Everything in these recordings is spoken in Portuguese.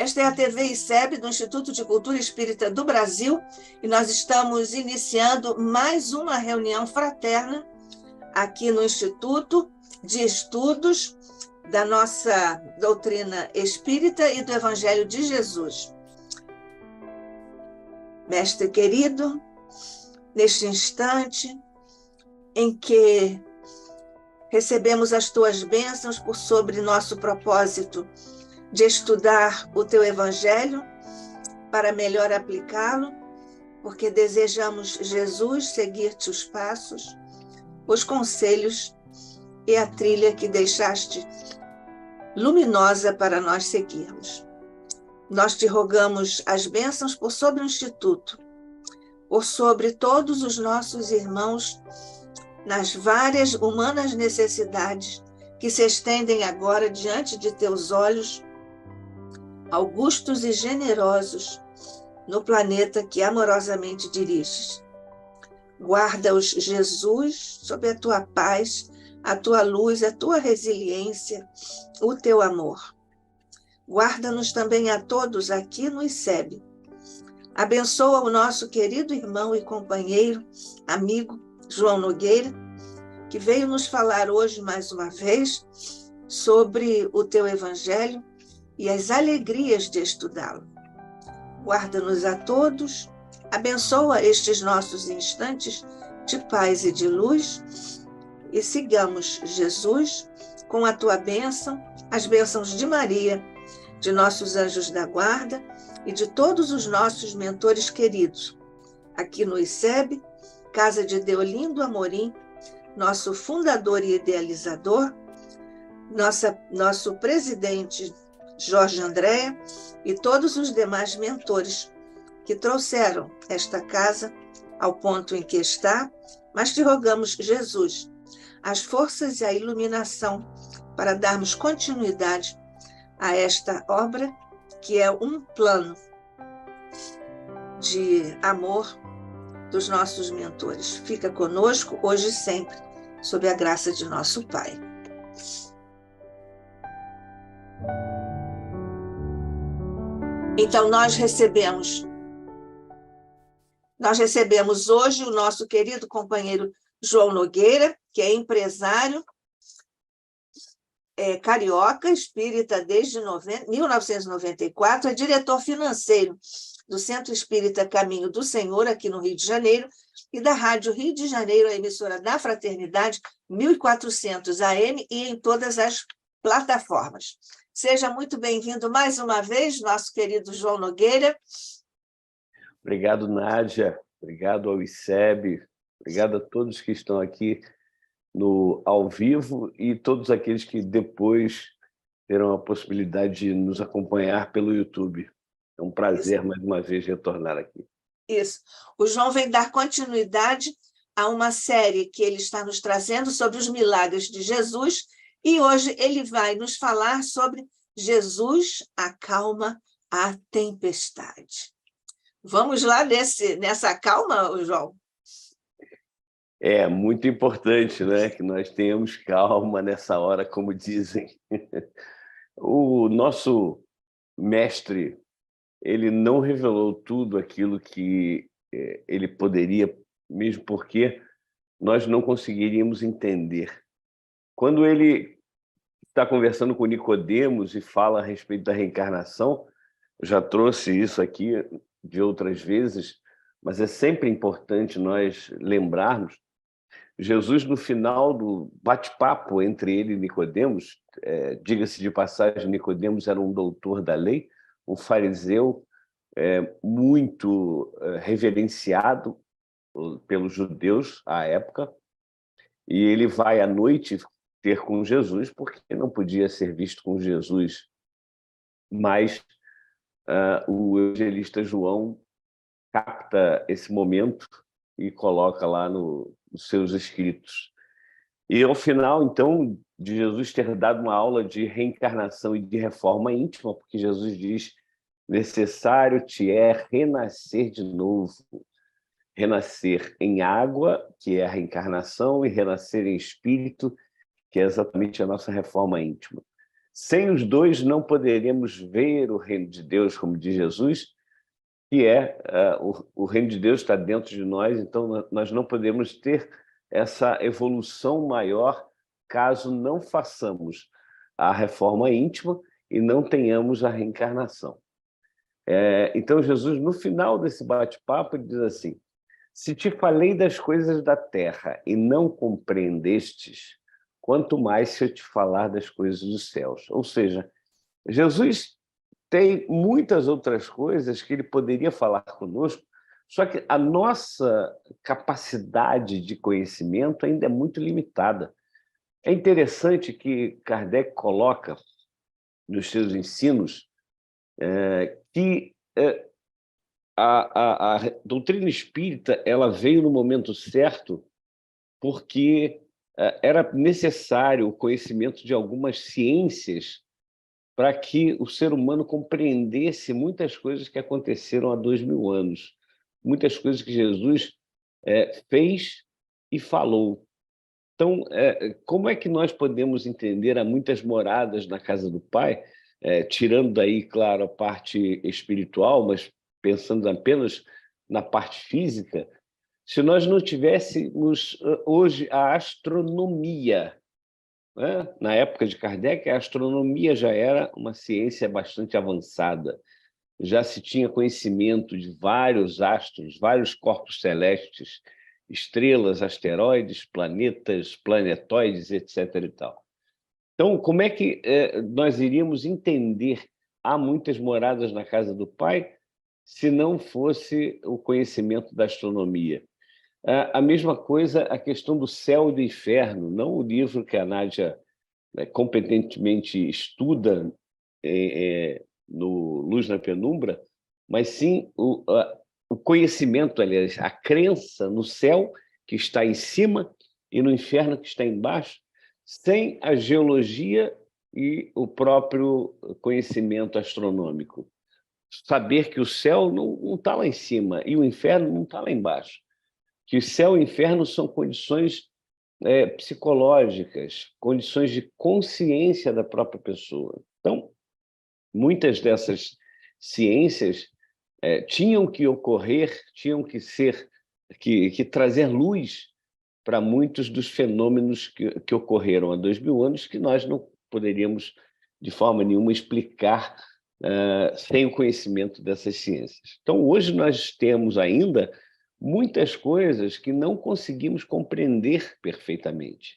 Esta é a TV ICEB, do Instituto de Cultura Espírita do Brasil, e nós estamos iniciando mais uma reunião fraterna aqui no Instituto de Estudos da nossa doutrina espírita e do Evangelho de Jesus. Mestre querido, neste instante em que recebemos as tuas bênçãos por sobre nosso propósito de estudar o teu Evangelho para melhor aplicá-lo, porque desejamos, Jesus, seguir-te os passos, os conselhos e a trilha que deixaste luminosa para nós seguirmos. Nós te rogamos as bênçãos por sobre o Instituto, por sobre todos os nossos irmãos nas várias humanas necessidades que se estendem agora diante de teus olhos, augustos e generosos, no planeta que amorosamente diriges. Guarda-os, Jesus, sob a tua paz, a tua luz, a tua resiliência, o teu amor. Guarda-nos também a todos aqui no ICEB. Abençoa o nosso querido irmão e companheiro, amigo, João Nogueira, que veio nos falar hoje mais uma vez sobre o teu Evangelho e as alegrias de estudá-lo. Guarda-nos a todos, abençoa estes nossos instantes de paz e de luz e sigamos, Jesus, com a tua bênção, as bênçãos de Maria, de nossos anjos da guarda e de todos os nossos mentores queridos, aqui no ICEB, Casa de Deolindo Amorim, nosso fundador e idealizador, nosso presidente Jorge Andréa e todos os demais mentores que trouxeram esta casa ao ponto em que está, mas te rogamos, Jesus, as forças e a iluminação para darmos continuidade a esta obra, que é um plano de amor dos nossos mentores. Fica conosco hoje e sempre, sob a graça de nosso Pai. Então, nós recebemos hoje o nosso querido companheiro João Nogueira, que é empresário, carioca, espírita desde 1994, é diretor financeiro do Centro Espírita Caminho do Senhor, aqui no Rio de Janeiro, e da Rádio Rio de Janeiro, a emissora da Fraternidade, 1400 AM, e em todas as plataformas. Seja muito bem-vindo mais uma vez, nosso querido João Nogueira. Obrigado, Nádia. Obrigado ao ICEB. Obrigado a todos que estão aqui no ao vivo e todos aqueles que depois terão a possibilidade de nos acompanhar pelo YouTube. É um prazer, mais uma vez, retornar aqui. Isso. O João vem dar continuidade a uma série que ele está nos trazendo sobre os milagres de Jesus, e hoje ele vai nos falar sobre Jesus acalma a tempestade. Vamos lá nessa calma, João? É muito importante, né, que nós tenhamos calma nessa hora, como dizem. O nosso mestre, ele não revelou tudo aquilo que ele poderia, mesmo porque nós não conseguiríamos entender. Quando ele está conversando com Nicodemos e fala a respeito da reencarnação, eu já trouxe isso aqui de outras vezes, mas é sempre importante nós lembrarmos, Jesus, no final do bate-papo entre ele e Nicodemos, diga-se de passagem, Nicodemos era um doutor da lei, um fariseu muito reverenciado pelos judeus à época, e ele vai à noite ter com Jesus, porque não podia ser visto com Jesus, mas o evangelista João capta esse momento e coloca lá nos seus escritos. E ao final, então, de Jesus ter dado uma aula de reencarnação e de reforma íntima, porque Jesus diz: necessário te é renascer de novo. Renascer em água, que é a reencarnação, e renascer em espírito, que é exatamente a nossa reforma íntima. Sem os dois não poderemos ver o reino de Deus, como diz Jesus, que o reino de Deus está dentro de nós, então nós não podemos ter essa evolução maior caso não façamos a reforma íntima e não tenhamos a reencarnação. Então Jesus, no final desse bate-papo, diz assim: se te falei das coisas da terra e não compreendestes, quanto mais se eu te falar das coisas dos céus. Ou seja, Jesus tem muitas outras coisas que ele poderia falar conosco, só que a nossa capacidade de conhecimento ainda é muito limitada. É interessante que Kardec coloca nos seus ensinos que a doutrina espírita ela veio no momento certo porque era necessário o conhecimento de algumas ciências para que o ser humano compreendesse muitas coisas que aconteceram há 2000 anos, muitas coisas que Jesus fez e falou. Então, como é que nós podemos entender há muitas moradas na casa do Pai, tirando daí, claro, a parte espiritual, mas pensando apenas na parte física, se nós não tivéssemos hoje a astronomia, né? Na época de Kardec, a astronomia já era uma ciência bastante avançada, já se tinha conhecimento de vários astros, vários corpos celestes, estrelas, asteroides, planetas, planetóides, etc. e tal. Então, como é que nós iríamos entender há muitas moradas na casa do Pai se não fosse o conhecimento da astronomia? A mesma coisa a questão do céu e do inferno, não o livro que a Nádia competentemente estuda no Luz na Penumbra, mas sim o conhecimento, aliás, a crença no céu que está em cima e no inferno que está embaixo, sem a geologia e o próprio conhecimento astronômico. Saber que o céu não está lá em cima e o inferno não está lá embaixo. Que o céu e o inferno são condições psicológicas, condições de consciência da própria pessoa. Então, muitas dessas ciências tinham que ocorrer, tinham que trazer luz para muitos dos fenômenos que ocorreram há 2000 anos que nós não poderíamos, de forma nenhuma, explicar sem o conhecimento dessas ciências. Então, hoje nós temos ainda muitas coisas que não conseguimos compreender perfeitamente.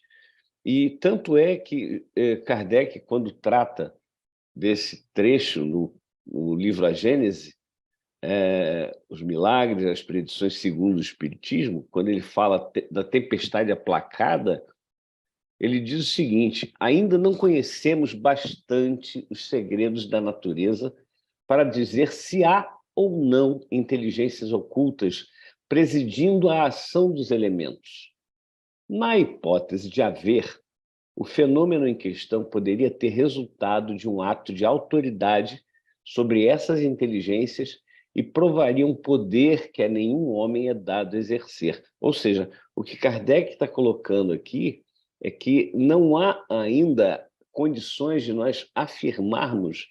E tanto é que Kardec, quando trata desse trecho no livro A Gênese, os milagres, as predições segundo o Espiritismo, quando ele fala da tempestade aplacada, ele diz o seguinte: ainda não conhecemos bastante os segredos da natureza para dizer se há ou não inteligências ocultas presidindo a ação dos elementos. Na hipótese de haver, o fenômeno em questão poderia ter resultado de um ato de autoridade sobre essas inteligências e provaria um poder que a nenhum homem é dado exercer. Ou seja, o que Kardec está colocando aqui é que não há ainda condições de nós afirmarmos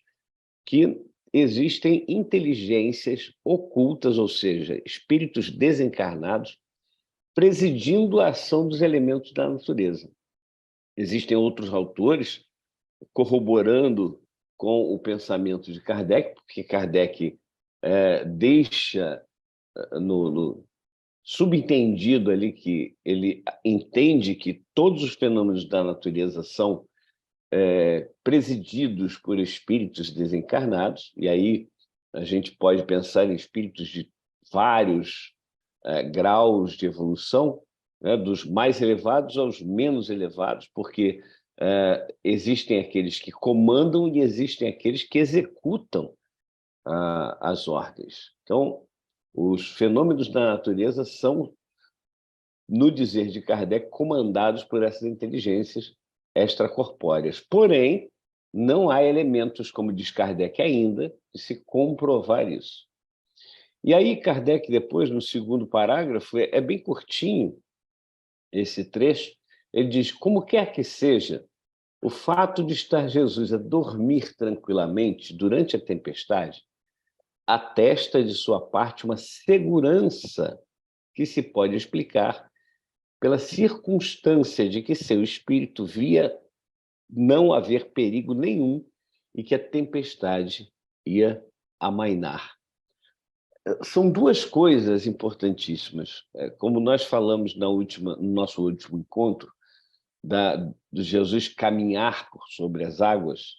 que existem inteligências ocultas, ou seja, espíritos desencarnados, presidindo a ação dos elementos da natureza. Existem outros autores corroborando com o pensamento de Kardec, porque Kardec deixa no subentendido ali que ele entende que todos os fenômenos da natureza são presididos por espíritos desencarnados, e aí a gente pode pensar em espíritos de vários graus de evolução, né, dos mais elevados aos menos elevados, porque existem aqueles que comandam e existem aqueles que executam as ordens. Então, os fenômenos da natureza são, no dizer de Kardec, comandados por essas inteligências extracorpóreas. Porém, não há elementos, como diz Kardec ainda, de se comprovar isso. E aí Kardec, depois, no segundo parágrafo, é bem curtinho esse trecho, ele diz: como quer que seja, O fato de estar Jesus a dormir tranquilamente durante a tempestade atesta de sua parte uma segurança que se pode explicar pela circunstância de que seu espírito via não haver perigo nenhum e que a tempestade ia amainar. São duas coisas importantíssimas. Como nós falamos no nosso último encontro, do Jesus caminhar por sobre as águas,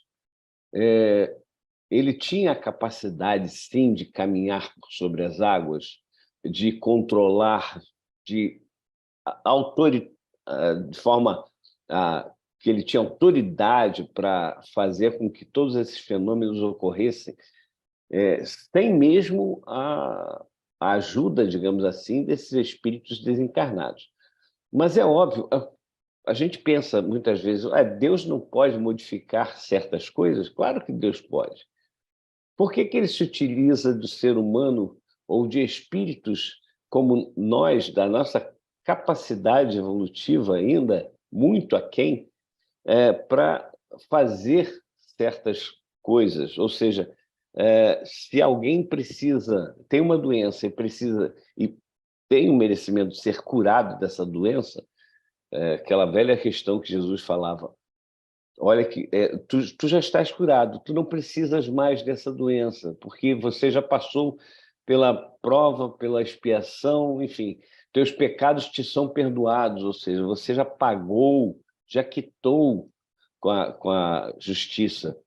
ele tinha a capacidade, sim, de caminhar por sobre as águas, de controlar, de forma que ele tinha autoridade para fazer com que todos esses fenômenos ocorressem, sem mesmo a ajuda, digamos assim, desses espíritos desencarnados. Mas é óbvio, a gente pensa muitas vezes, Deus não pode modificar certas coisas? Claro que Deus pode. Por que ele se utiliza do ser humano ou de espíritos como nós, da nossa capacidade evolutiva ainda, muito aquém, para fazer certas coisas? Ou seja, se alguém tem uma doença e tem o merecimento de ser curado dessa doença, aquela velha questão que Jesus falava, olha que tu já estás curado, tu não precisas mais dessa doença, porque você já passou pela prova, pela expiação, enfim, teus pecados te são perdoados, ou seja, você já pagou, já quitou com a justiça.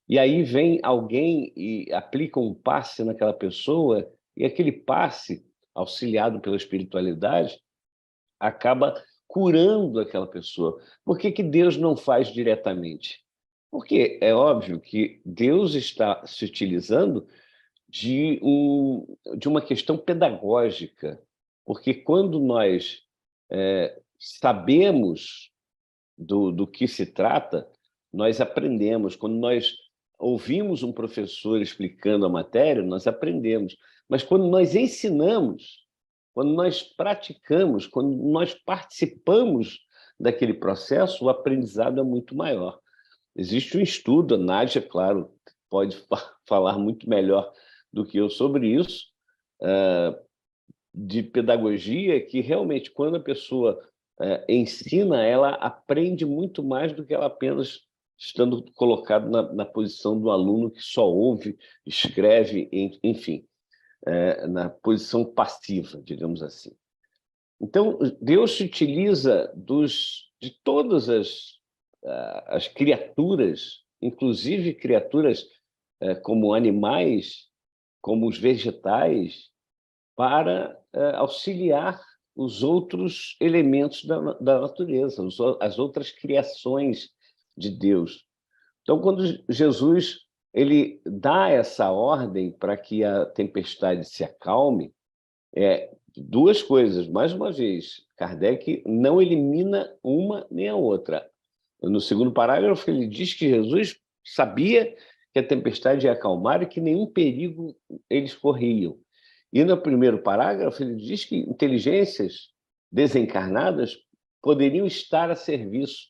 E aí vem alguém e aplica um passe naquela pessoa, e aquele passe, auxiliado pela espiritualidade, acaba curando aquela pessoa. Por que Deus não faz diretamente? Porque é óbvio que Deus está se utilizando de uma questão pedagógica, porque quando nós sabemos do que se trata, nós aprendemos. Quando nós ouvimos um professor explicando a matéria, nós aprendemos. Mas quando nós ensinamos, quando nós praticamos, quando nós participamos daquele processo, o aprendizado é muito maior. Existe um estudo, a Nádia, claro, pode falar muito melhor do que eu sobre isso, de pedagogia, que realmente, quando a pessoa ensina, ela aprende muito mais do que ela apenas estando colocado na posição do aluno que só ouve, escreve, enfim, na posição passiva, digamos assim. Então, Deus se utiliza de todas as criaturas, inclusive criaturas como animais, como os vegetais, para auxiliar os outros elementos da natureza, as outras criações de Deus. Então, quando Jesus ele dá essa ordem para que a tempestade se acalme, duas coisas. Mais uma vez, Kardec não elimina uma nem a outra. No segundo parágrafo, ele diz que Jesus sabia que a tempestade ia acalmar e que nenhum perigo eles corriam. E no primeiro parágrafo, ele diz que inteligências desencarnadas poderiam estar a serviço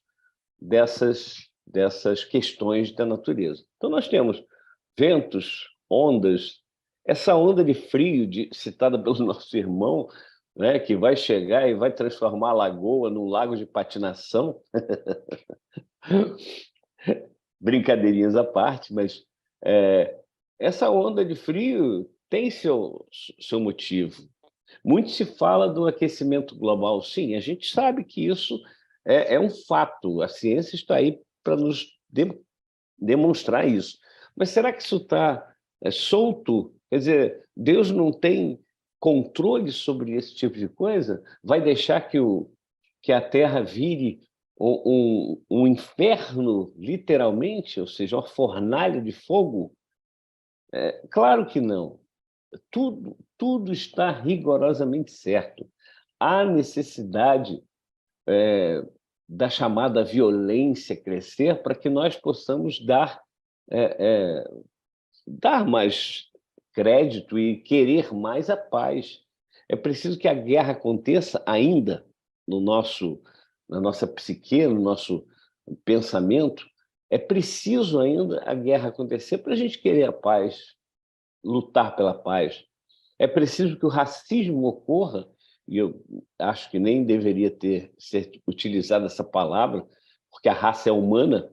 dessas questões da natureza. Então, nós temos ventos, ondas, essa onda de frio citada pelo nosso irmão, né, que vai chegar e vai transformar a lagoa num lago de patinação. Brincadeirinhas à parte, mas essa onda de frio tem seu motivo. Muito se fala do aquecimento global. Sim, a gente sabe que isso é um fato. A ciência está aí para nos demonstrar isso. Mas será que isso está solto? Quer dizer, Deus não tem controle sobre esse tipo de coisa? Vai deixar que a Terra vire um inferno, literalmente, ou seja, uma fornalha de fogo? Claro que não. Tudo está rigorosamente certo. Há necessidade da chamada violência crescer para que nós possamos dar mais crédito e querer mais a paz. É preciso que a guerra aconteça ainda na nossa psique, pensamento, é preciso ainda a guerra acontecer para a gente querer a paz, lutar pela paz. É preciso que o racismo ocorra, e eu acho que nem deveria ser utilizada essa palavra, porque a raça é humana,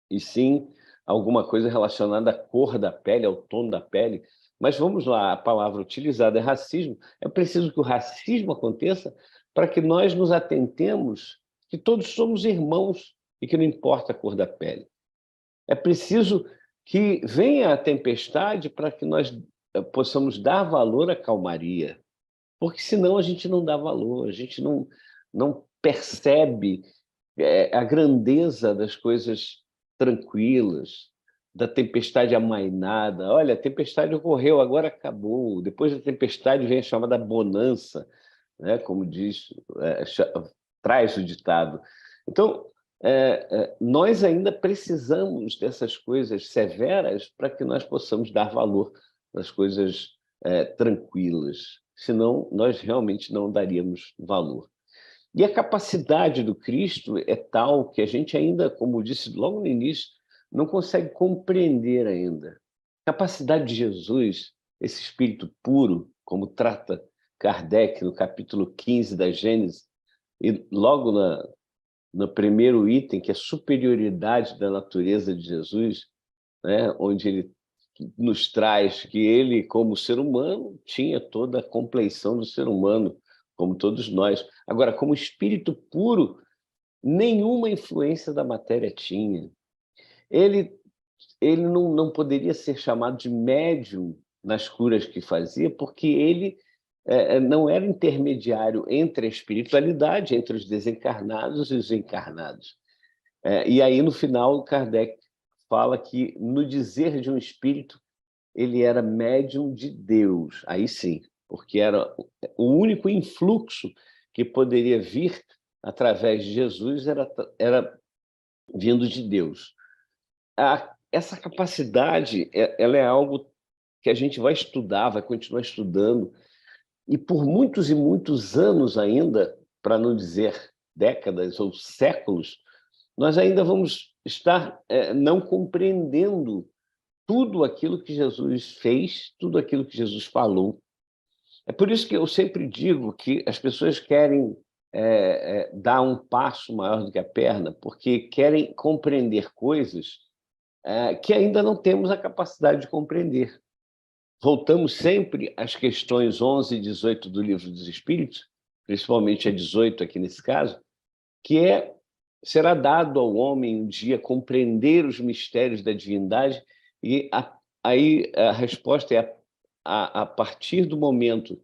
e sim alguma coisa relacionada à cor da pele, ao tom da pele. Mas vamos lá, a palavra utilizada é racismo. É preciso que o racismo aconteça para que nós nos atentemos que todos somos irmãos e que não importa a cor da pele. É preciso que venha a tempestade para que nós possamos dar valor à calmaria, porque senão a gente não dá valor, a gente não percebe a grandeza das coisas tranquilas, da tempestade amainada. Olha, a tempestade ocorreu, agora acabou. Depois da tempestade vem a chamada bonança, né? Como diz, traz o ditado. Então, nós ainda precisamos dessas coisas severas para que nós possamos dar valor às coisas tranquilas. Senão, nós realmente não daríamos valor. E a capacidade do Cristo é tal que a gente ainda, como disse logo no início, não consegue compreender ainda. A capacidade de Jesus, esse espírito puro, como trata Kardec no capítulo 15 da Gênesis, e logo no primeiro item, que é a superioridade da natureza de Jesus, né, onde ele nos traz que ele, como ser humano, tinha toda a compleição do ser humano, como todos nós. Agora, como espírito puro, nenhuma influência da matéria tinha. Ele não poderia ser chamado de médium nas curas que fazia, porque ele não era intermediário entre a espiritualidade, entre os desencarnados e os encarnados. E aí, no final, Kardec fala que, no dizer de um espírito, ele era médium de Deus, aí sim, porque era o único influxo que poderia vir através de Jesus era vindo de Deus. Essa capacidade, ela é algo que a gente vai estudar, vai continuar estudando, e por muitos e muitos anos ainda, para não dizer décadas ou séculos, nós ainda vamos estar não compreendendo tudo aquilo que Jesus fez, tudo aquilo que Jesus falou. É por isso que eu sempre digo que as pessoas querem dar um passo maior do que a perna, porque querem compreender coisas que ainda não temos a capacidade de compreender. Voltamos sempre às questões 11 e 18 do Livro dos Espíritos, principalmente a 18 aqui nesse caso, que será dado ao homem um dia compreender os mistérios da divindade, e aí a resposta é a partir do momento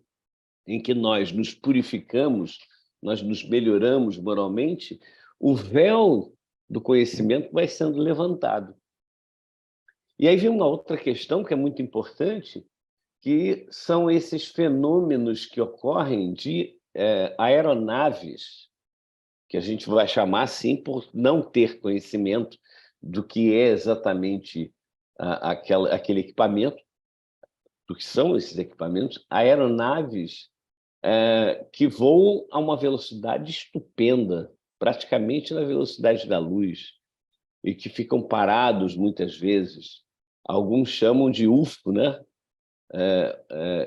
em que nós nos purificamos, nós nos melhoramos moralmente, o véu do conhecimento vai sendo levantado. E aí vem uma outra questão que é muito importante, que são esses fenômenos que ocorrem de aeronaves, que a gente vai chamar assim por não ter conhecimento do que é exatamente aquele equipamento, do que são esses equipamentos, aeronaves que voam a uma velocidade estupenda, praticamente na velocidade da luz, e que ficam parados muitas vezes. Alguns chamam de UFO, né?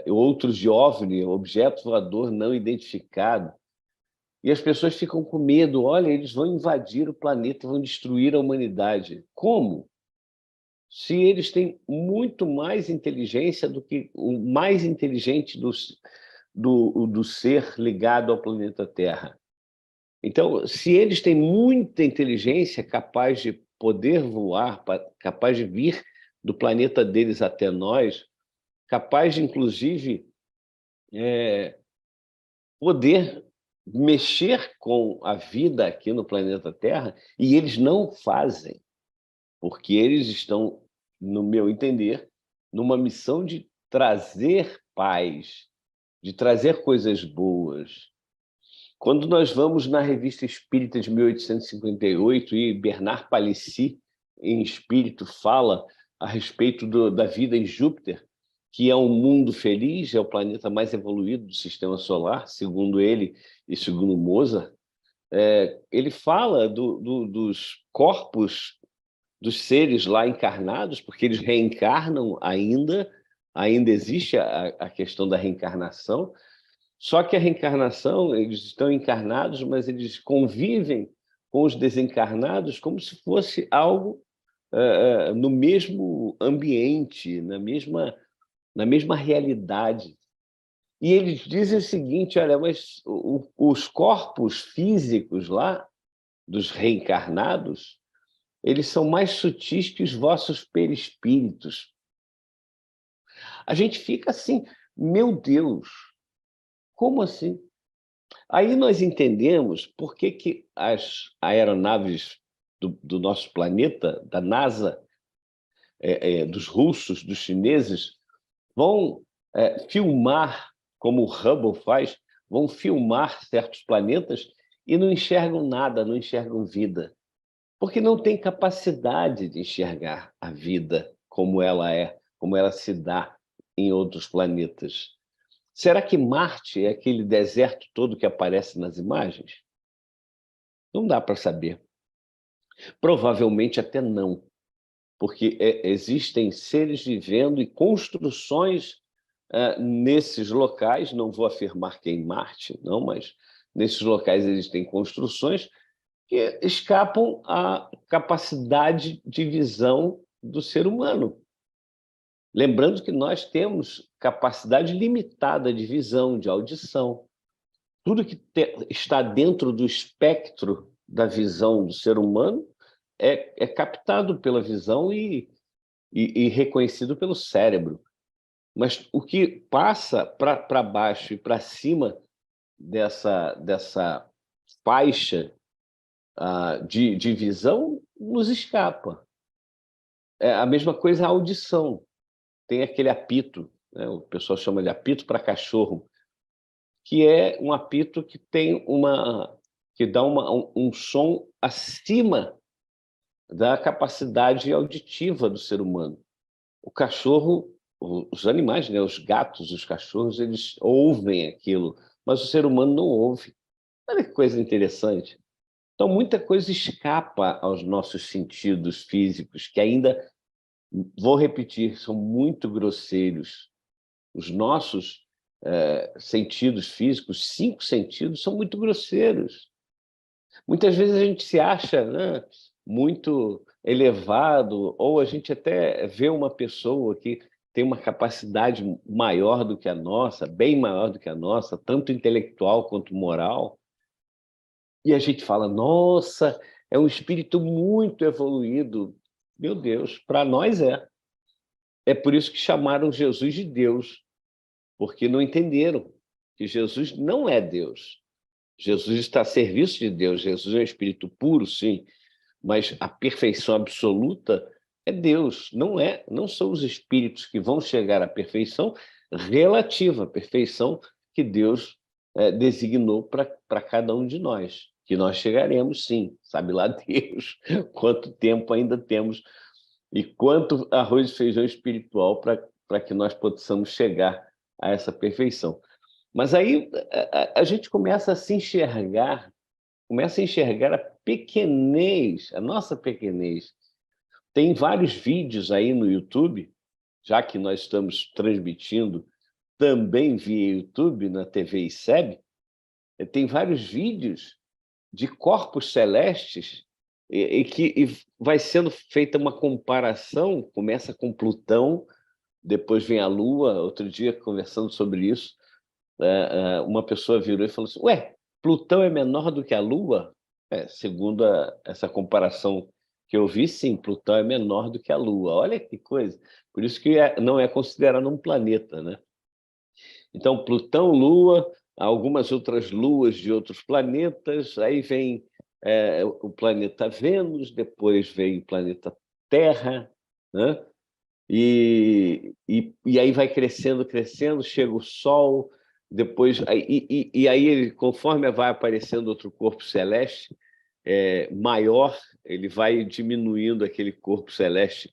Outros de OVNI, objeto voador não identificado. E as pessoas ficam com medo. Olha, eles vão invadir o planeta, vão destruir a humanidade. Como? Se eles têm muito mais inteligência do que o mais inteligente do ser ligado ao planeta Terra. Então, se eles têm muita inteligência capaz de poder voar, capaz de vir do planeta deles até nós, capaz de, inclusive, poder mexer com a vida aqui no planeta Terra, e eles não fazem, porque eles estão, no meu entender, numa missão de trazer paz, de trazer coisas boas. Quando nós vamos na Revista Espírita de 1858 e Bernard Palissy, em espírito, fala a respeito da vida em Júpiter, que é um mundo feliz, é o planeta mais evoluído do sistema solar, segundo ele e segundo Mozart, ele fala dos corpos dos seres lá encarnados, porque eles reencarnam ainda existe a questão da reencarnação, só que a reencarnação, eles estão encarnados, mas eles convivem com os desencarnados como se fosse algo no mesmo ambiente, na mesma realidade. E eles dizem o seguinte: olha, mas os corpos físicos lá, dos reencarnados, eles são mais sutis que os vossos perispíritos. A gente fica assim, meu Deus, como assim? Aí nós entendemos por que as aeronaves do nosso planeta, da NASA, dos russos, dos chineses, vão filmar, como o Hubble faz, vão filmar certos planetas e não enxergam nada, não enxergam vida, porque não tem capacidade de enxergar a vida como ela é, como ela se dá em outros planetas. Será que Marte é aquele deserto todo que aparece nas imagens? Não dá para saber. Provavelmente até não, porque existem seres vivendo e construções nesses locais, não vou afirmar que é em Marte, não, mas nesses locais existem construções que escapam à capacidade de visão do ser humano. Lembrando que nós temos capacidade limitada de visão, de audição. Tudo que está dentro do espectro da visão do ser humano é captado pela visão e reconhecido pelo cérebro. Mas o que passa para baixo e para cima dessa faixa de visão nos escapa. É a mesma coisa a audição. Tem aquele apito, né? O pessoal chama de apito para cachorro, que é um apito que tem que dá um som acima da capacidade auditiva do ser humano. O cachorro, os animais, né, os gatos, os cachorros, eles ouvem aquilo, mas o ser humano não ouve. Olha que coisa interessante. Então, muita coisa escapa aos nossos sentidos físicos, que ainda, vou repetir, são muito grosseiros. Os nossos sentidos físicos, 5 sentidos, são muito grosseiros. Muitas vezes a gente se acha, né, muito elevado, ou a gente até vê uma pessoa que tem uma capacidade maior do que a nossa, bem maior do que a nossa, tanto intelectual quanto moral, e a gente fala, nossa, é um espírito muito evoluído. Meu Deus, para nós é. É por isso que chamaram Jesus de Deus, porque não entenderam que Jesus não é Deus. Jesus está a serviço de Deus, Jesus é um espírito puro, sim, mas a perfeição absoluta é Deus, não são os espíritos que vão chegar à perfeição relativa, à perfeição que Deus designou para cada um de nós, que nós chegaremos, sim, sabe lá Deus quanto tempo ainda temos e quanto arroz e feijão espiritual para que nós possamos chegar a essa perfeição. Mas aí a gente começa a se enxergar, a pequenez, a nossa pequenez. Tem vários vídeos aí no YouTube, já que nós estamos transmitindo também via YouTube, na TV ICEB, tem vários vídeos de corpos celestes e vai sendo feita uma comparação, começa com Plutão, depois vem a Lua. Outro dia, conversando sobre isso, uma pessoa virou e falou assim, ué, Plutão é menor do que a Lua? Segundo essa comparação que eu vi, sim, Plutão é menor do que a Lua. Olha que coisa. Por isso que não é considerado um planeta, né? Então, Plutão, Lua, algumas outras luas de outros planetas, aí vem o planeta Vênus, depois vem o planeta Terra, né? E aí vai crescendo, crescendo, chega o Sol, depois e aí conforme vai aparecendo outro corpo celeste maior, ele vai diminuindo aquele corpo celeste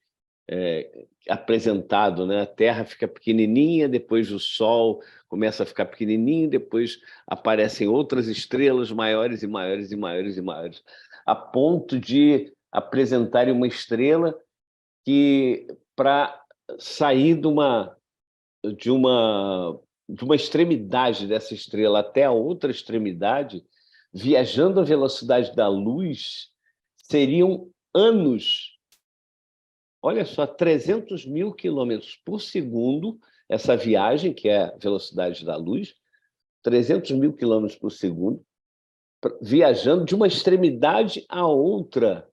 apresentado, né? A Terra fica pequenininha, depois o Sol começa a ficar pequenininho, depois aparecem outras estrelas maiores e maiores e maiores e maiores, a ponto de apresentarem uma estrela que, para sair de uma extremidade dessa estrela até a outra extremidade, viajando à velocidade da luz, seriam anos. Olha só, 300 mil quilômetros por segundo, essa viagem, que é a velocidade da luz, 300 mil quilômetros por segundo, viajando de uma extremidade à outra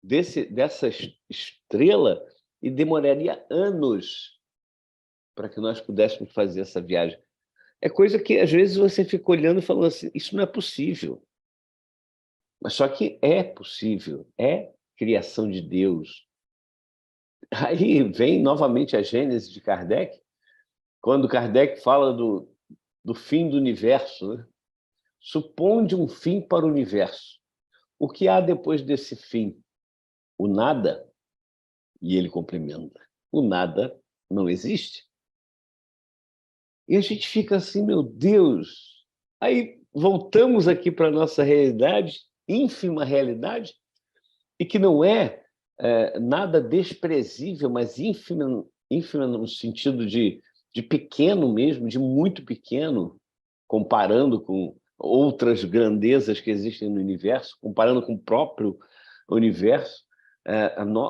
dessa estrela, e demoraria anos para que nós pudéssemos fazer essa viagem. É coisa que, às vezes, você fica olhando e falando assim, isso não é possível. Mas só que é possível, é criação de Deus. Aí vem novamente a Gênese de Kardec, quando Kardec fala do fim do universo, né? Suponde um fim para o universo. O que há depois desse fim? O nada? E ele complementa, o nada não existe. E a gente fica assim, meu Deus. Aí voltamos aqui para a nossa realidade, ínfima realidade, e que não é nada desprezível, mas ínfima no sentido de pequeno mesmo, de muito pequeno, comparando com outras grandezas que existem no universo, comparando com o próprio universo.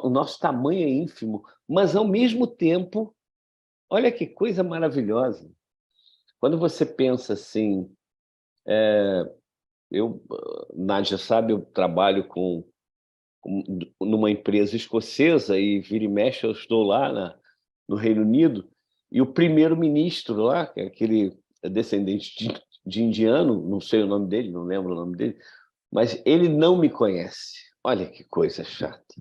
O nosso tamanho é ínfimo, mas, ao mesmo tempo, olha que coisa maravilhosa. Quando você pensa assim, Nádia sabe, eu trabalho numa empresa escocesa e vira e mexe eu estou lá no Reino Unido, e o primeiro-ministro lá, que é aquele descendente de indiano, não sei o nome dele, não lembro o nome dele, mas ele não me conhece. Olha que coisa chata.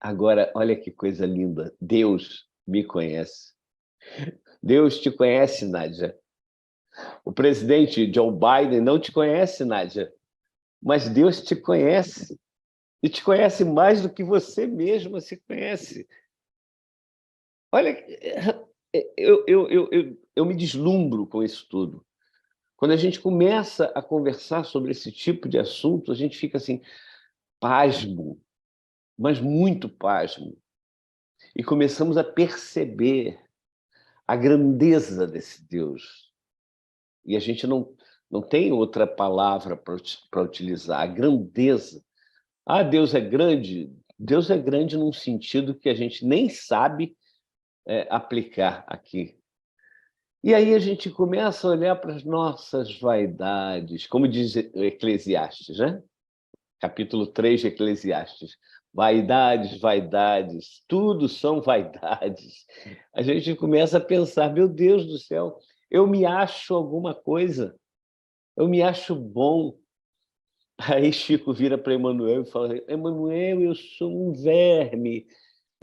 Agora, olha que coisa linda. Deus me conhece. Deus te conhece, Nádia. O presidente Joe Biden não te conhece, Nádia, mas Deus te conhece. E te conhece mais do que você mesma se conhece. Olha, eu me deslumbro com isso tudo. Quando a gente começa a conversar sobre esse tipo de assunto, a gente fica assim, pasmo, mas muito pasmo. E começamos a perceber a grandeza desse Deus. E a gente não tem outra palavra para utilizar, a grandeza. Ah, Deus é grande? Deus é grande num sentido que a gente nem sabe aplicar aqui. E aí a gente começa a olhar para as nossas vaidades, como diz Eclesiastes, né? Capítulo 3 de Eclesiastes. Vaidades, vaidades, tudo são vaidades. A gente começa a pensar, meu Deus do céu, eu me acho alguma coisa, eu me acho bom. Aí Chico vira para Emmanuel e fala, Emmanuel, eu sou um verme.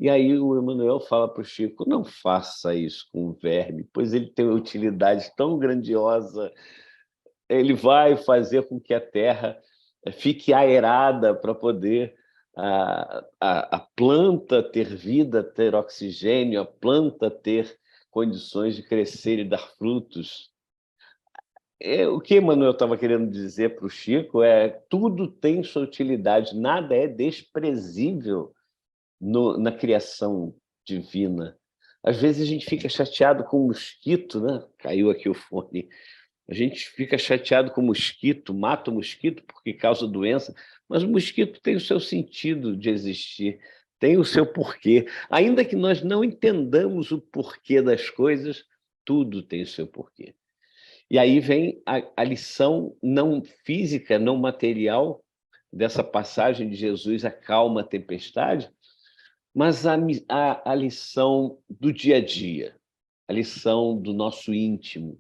E aí o Emmanuel fala para o Chico, não faça isso com o verme, pois ele tem uma utilidade tão grandiosa, ele vai fazer com que a terra fique aerada para poder a planta ter vida, ter oxigênio, a planta ter condições de crescer e dar frutos. O que Emmanuel estava querendo dizer para o Chico tudo tem sua utilidade, nada é desprezível na criação divina. Às vezes a gente fica chateado com o mosquito, né? Caiu aqui o fone. A gente fica chateado com o mosquito, mata o mosquito porque causa doença, mas o mosquito tem o seu sentido de existir, tem o seu porquê. Ainda que nós não entendamos o porquê das coisas, tudo tem o seu porquê. E aí vem a lição não física, não material, dessa passagem de Jesus acalma a tempestade, mas a lição do dia a dia, a lição do nosso íntimo,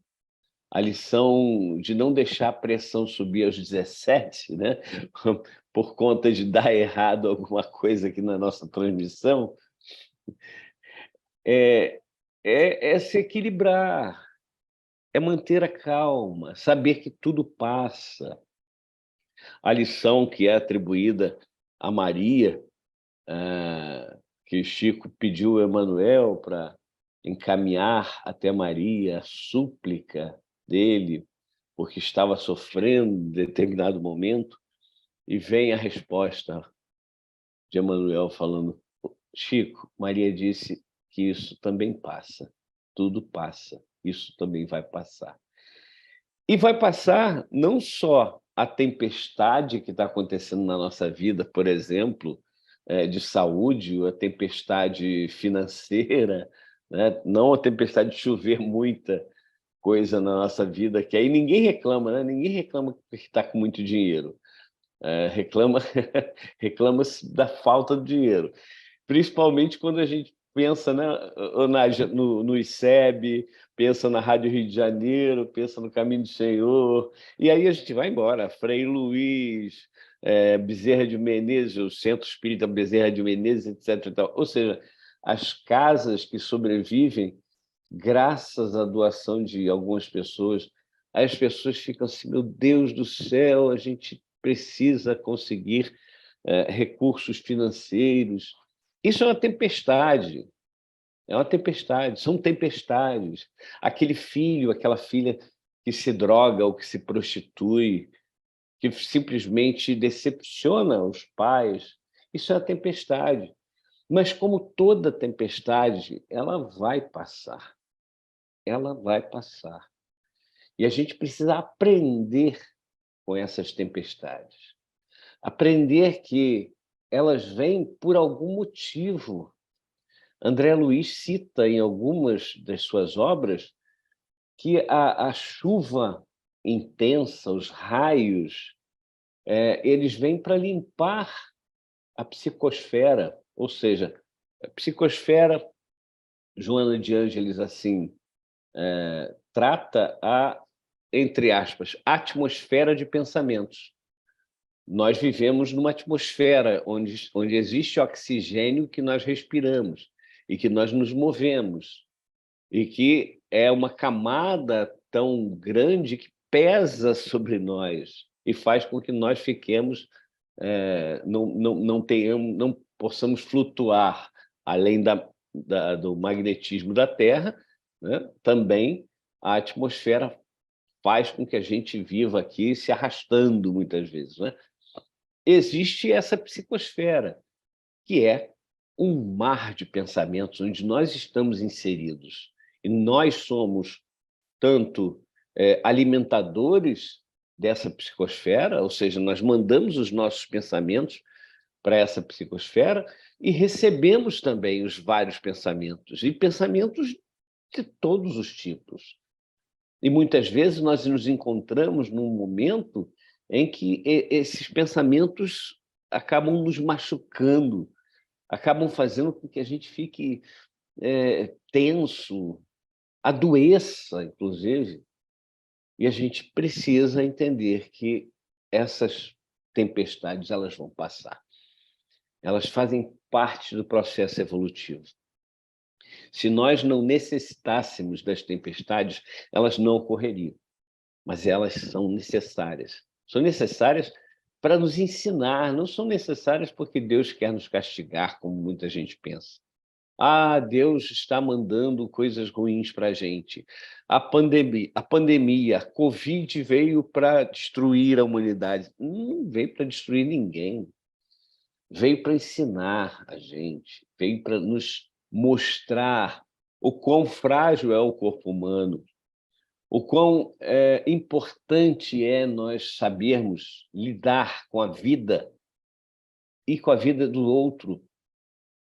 a lição de não deixar a pressão subir aos 17, né? Por conta de dar errado alguma coisa aqui na nossa transmissão, é se equilibrar, é manter a calma, saber que tudo passa. A lição que é atribuída a Maria, que Chico pediu a Emmanuel para encaminhar até Maria a súplica dele, porque estava sofrendo em determinado momento, e vem a resposta de Emmanuel falando: Chico, Maria disse que isso também passa, tudo passa, isso também vai passar. E vai passar não só a tempestade que está acontecendo na nossa vida, por exemplo, de saúde, ou a tempestade financeira, né? Não a tempestade de chover muita coisa na nossa vida, que aí ninguém reclama, né? Ninguém reclama que está com muito dinheiro. Reclama reclama-se da falta de dinheiro, principalmente quando a gente pensa, né, Nádia, no ICEB, pensa na Rádio Rio de Janeiro, pensa no Caminho do Senhor, e aí a gente vai embora, Frei Luiz, Bezerra de Menezes, o Centro Espírita Bezerra de Menezes, etc. E tal. Ou seja, as casas que sobrevivem graças à doação de algumas pessoas, aí as pessoas ficam assim: meu Deus do céu, a gente precisa conseguir recursos financeiros. Isso é uma tempestade, são tempestades. Aquele filho, aquela filha que se droga ou que se prostitui, que simplesmente decepciona os pais, isso é uma tempestade. Mas como toda tempestade, ela vai passar. Ela vai passar. E a gente precisa aprender com essas tempestades. Aprender que elas vêm por algum motivo. André Luiz cita em algumas das suas obras que a chuva intensa, os raios, eles vêm para limpar a psicosfera, ou seja, a psicosfera, Joana de Ângeles assim trata a, entre aspas, atmosfera de pensamentos. Nós vivemos numa atmosfera onde existe oxigênio que nós respiramos e que nós nos movemos, e que é uma camada tão grande que pesa sobre nós e faz com que nós fiquemos, não possamos flutuar além do magnetismo da Terra, né? Também a atmosfera faz com que a gente viva aqui se arrastando muitas vezes, né? Existe essa psicosfera, que é um mar de pensamentos onde nós estamos inseridos. E nós somos tanto alimentadores dessa psicosfera, ou seja, nós mandamos os nossos pensamentos para essa psicosfera e recebemos também os vários pensamentos, e pensamentos de todos os tipos. E muitas vezes nós nos encontramos num momento em que esses pensamentos acabam nos machucando, acabam fazendo com que a gente fique tenso, adoeça, inclusive. E a gente precisa entender que essas tempestades elas vão passar. Elas fazem parte do processo evolutivo. Se nós não necessitássemos das tempestades, elas não ocorreriam. Mas elas são necessárias. São necessárias para nos ensinar, não são necessárias porque Deus quer nos castigar, como muita gente pensa. Deus está mandando coisas ruins para a gente. A pandemia, a Covid veio para destruir a humanidade. Não veio para destruir ninguém. Veio para ensinar a gente, veio para nos mostrar o quão frágil é o corpo humano, o quão importante é nós sabermos lidar com a vida e com a vida do outro.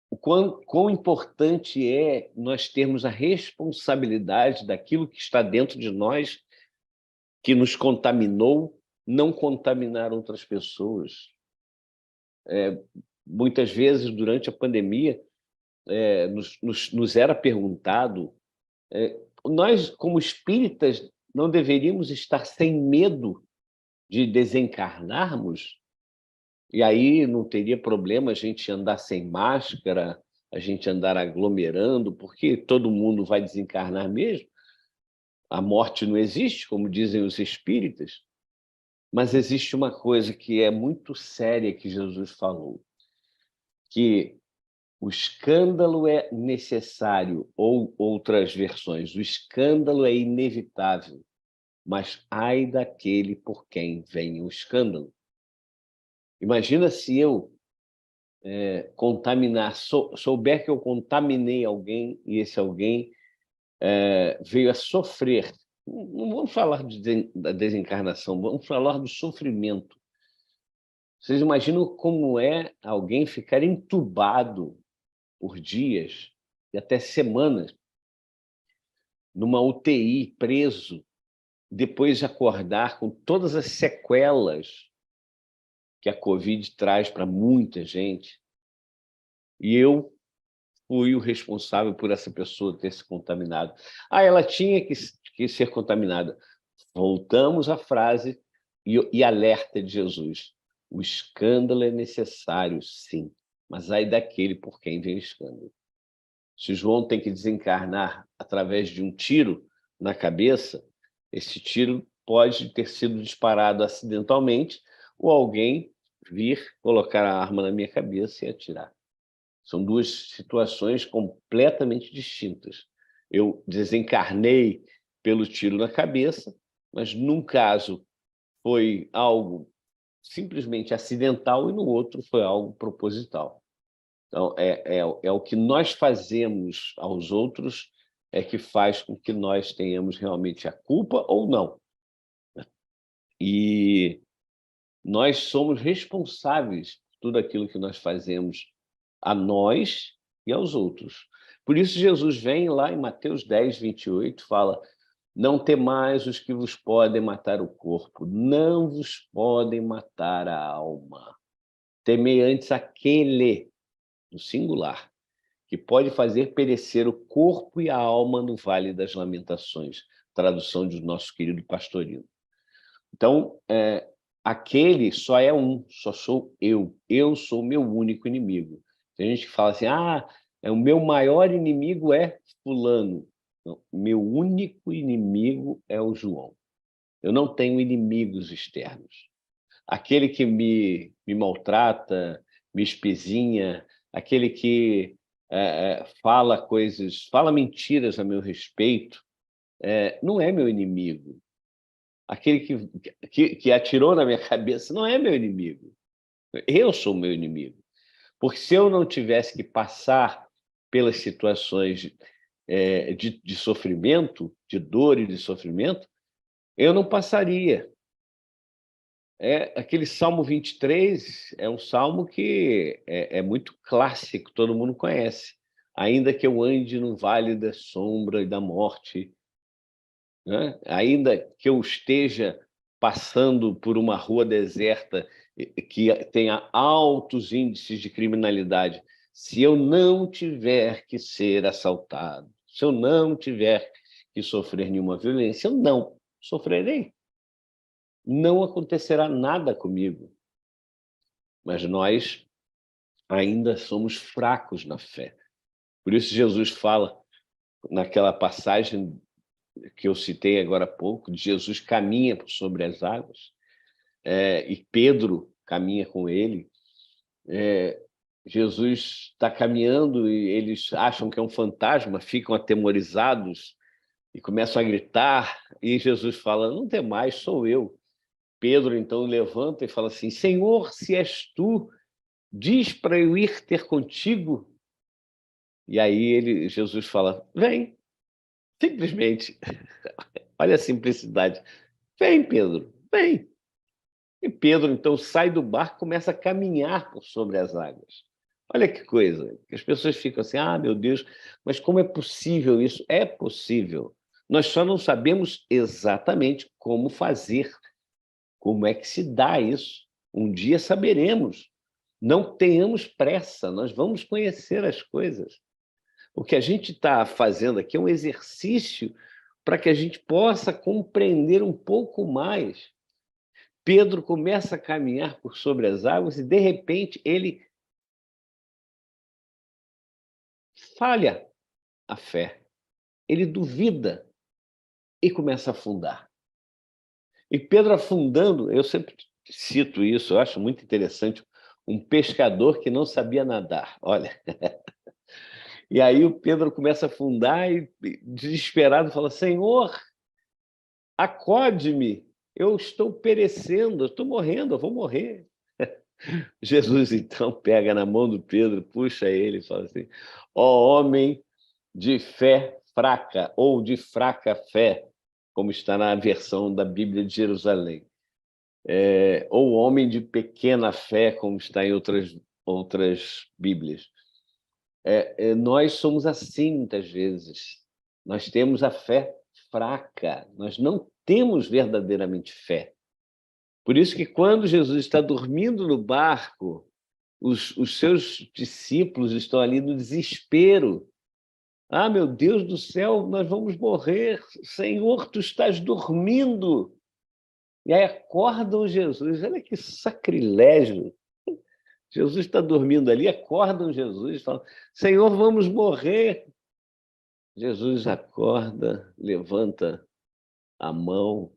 O quão importante é nós termos a responsabilidade daquilo que está dentro de nós, que nos contaminou, não contaminar outras pessoas. Muitas vezes, durante a pandemia, nos era perguntado, nós, como espíritas, não deveríamos estar sem medo de desencarnarmos? E aí não teria problema a gente andar sem máscara, a gente andar aglomerando, porque todo mundo vai desencarnar mesmo. A morte não existe, como dizem os espíritas, mas existe uma coisa que é muito séria que Jesus falou, que O escândalo é necessário, ou outras versões, o escândalo é inevitável, mas ai daquele por quem vem o escândalo. Imagina se eu souber que eu contaminei alguém e esse alguém veio a sofrer. Não vamos falar da desencarnação, vamos falar do sofrimento. Vocês imaginam como é alguém ficar entubado por dias e até semanas numa UTI, preso, depois de acordar com todas as sequelas que a Covid traz para muita gente. E eu fui o responsável por essa pessoa ter se contaminado. Ela tinha que ser contaminada. Voltamos à frase e alerta de Jesus. O escândalo é necessário, sim, mas ai daquele por quem vem o escândalo. Se João tem que desencarnar através de um tiro na cabeça, esse tiro pode ter sido disparado acidentalmente ou alguém vir colocar a arma na minha cabeça e atirar. São duas situações completamente distintas. Eu desencarnei pelo tiro na cabeça, mas num caso foi algo simplesmente acidental e no outro foi algo proposital. Então, é o que nós fazemos aos outros que faz com que nós tenhamos realmente a culpa ou não. E nós somos responsáveis por tudo aquilo que nós fazemos a nós e aos outros. Por isso, Jesus vem lá em Mateus 10, 28, fala: não temais os que vos podem matar o corpo, não vos podem matar a alma. Temei antes aquele, no singular, que pode fazer perecer o corpo e a alma no Vale das Lamentações, tradução do nosso querido Pastorino. Então, aquele só é um, só sou eu sou meu único inimigo. Tem gente que fala assim, o meu maior inimigo é fulano. Não, meu único inimigo é o João. Eu não tenho inimigos externos. Aquele que me maltrata, me espezinha, aquele que fala mentiras a meu respeito, não é meu inimigo. Aquele que atirou na minha cabeça não é meu inimigo. Eu sou meu inimigo. Porque se eu não tivesse que passar pelas situações de sofrimento, de dor e de sofrimento, eu não passaria. Aquele Salmo 23 é um salmo que é muito clássico, todo mundo conhece. Ainda que eu ande no vale da sombra e da morte, né? Ainda que eu esteja passando por uma rua deserta que tenha altos índices de criminalidade, se eu não tiver que ser assaltado, se eu não tiver que sofrer nenhuma violência, eu não sofrerei. Não acontecerá nada comigo. Mas nós ainda somos fracos na fé. Por isso Jesus fala naquela passagem que eu citei agora há pouco, de Jesus caminha sobre as águas, e Pedro caminha com ele. Jesus está caminhando e eles acham que é um fantasma, ficam atemorizados e começam a gritar, e Jesus fala, não temais, sou eu. Pedro, então, levanta e fala assim, Senhor, se és tu, diz para eu ir ter contigo. E aí Jesus fala, vem, simplesmente. Olha a simplicidade. Vem, Pedro, vem. E Pedro, então, sai do barco e começa a caminhar por sobre as águas. Olha que coisa. As pessoas ficam assim, meu Deus, mas como é possível isso? É possível. Nós só não sabemos exatamente como fazer, como é que se dá isso. Um dia saberemos. Não tenhamos pressa, nós vamos conhecer as coisas. O que a gente está fazendo aqui é um exercício para que a gente possa compreender um pouco mais. Pedro começa a caminhar por sobre as águas e, de repente, ele falha a fé. Ele duvida e começa a afundar. E Pedro afundando, eu sempre cito isso, eu acho muito interessante um pescador que não sabia nadar. Olha. E aí o Pedro começa a afundar e, desesperado, fala: Senhor, acode-me, eu estou perecendo, eu estou morrendo, eu vou morrer. Jesus, então, pega na mão do Pedro, puxa ele e fala assim: ó homem de fé fraca, ou de fraca fé, como está na versão da Bíblia de Jerusalém. Ou homem de pequena fé, como está em outras Bíblias. Nós somos assim muitas vezes. Nós temos a fé fraca, nós não temos verdadeiramente fé. Por isso que quando Jesus está dormindo no barco, os seus discípulos estão ali no desespero. Ah, meu Deus do céu, nós vamos morrer. Senhor, tu estás dormindo. E aí acordam Jesus. Olha que sacrilégio. Jesus está dormindo ali, acordam Jesus, falam: Senhor, vamos morrer. Jesus acorda, levanta a mão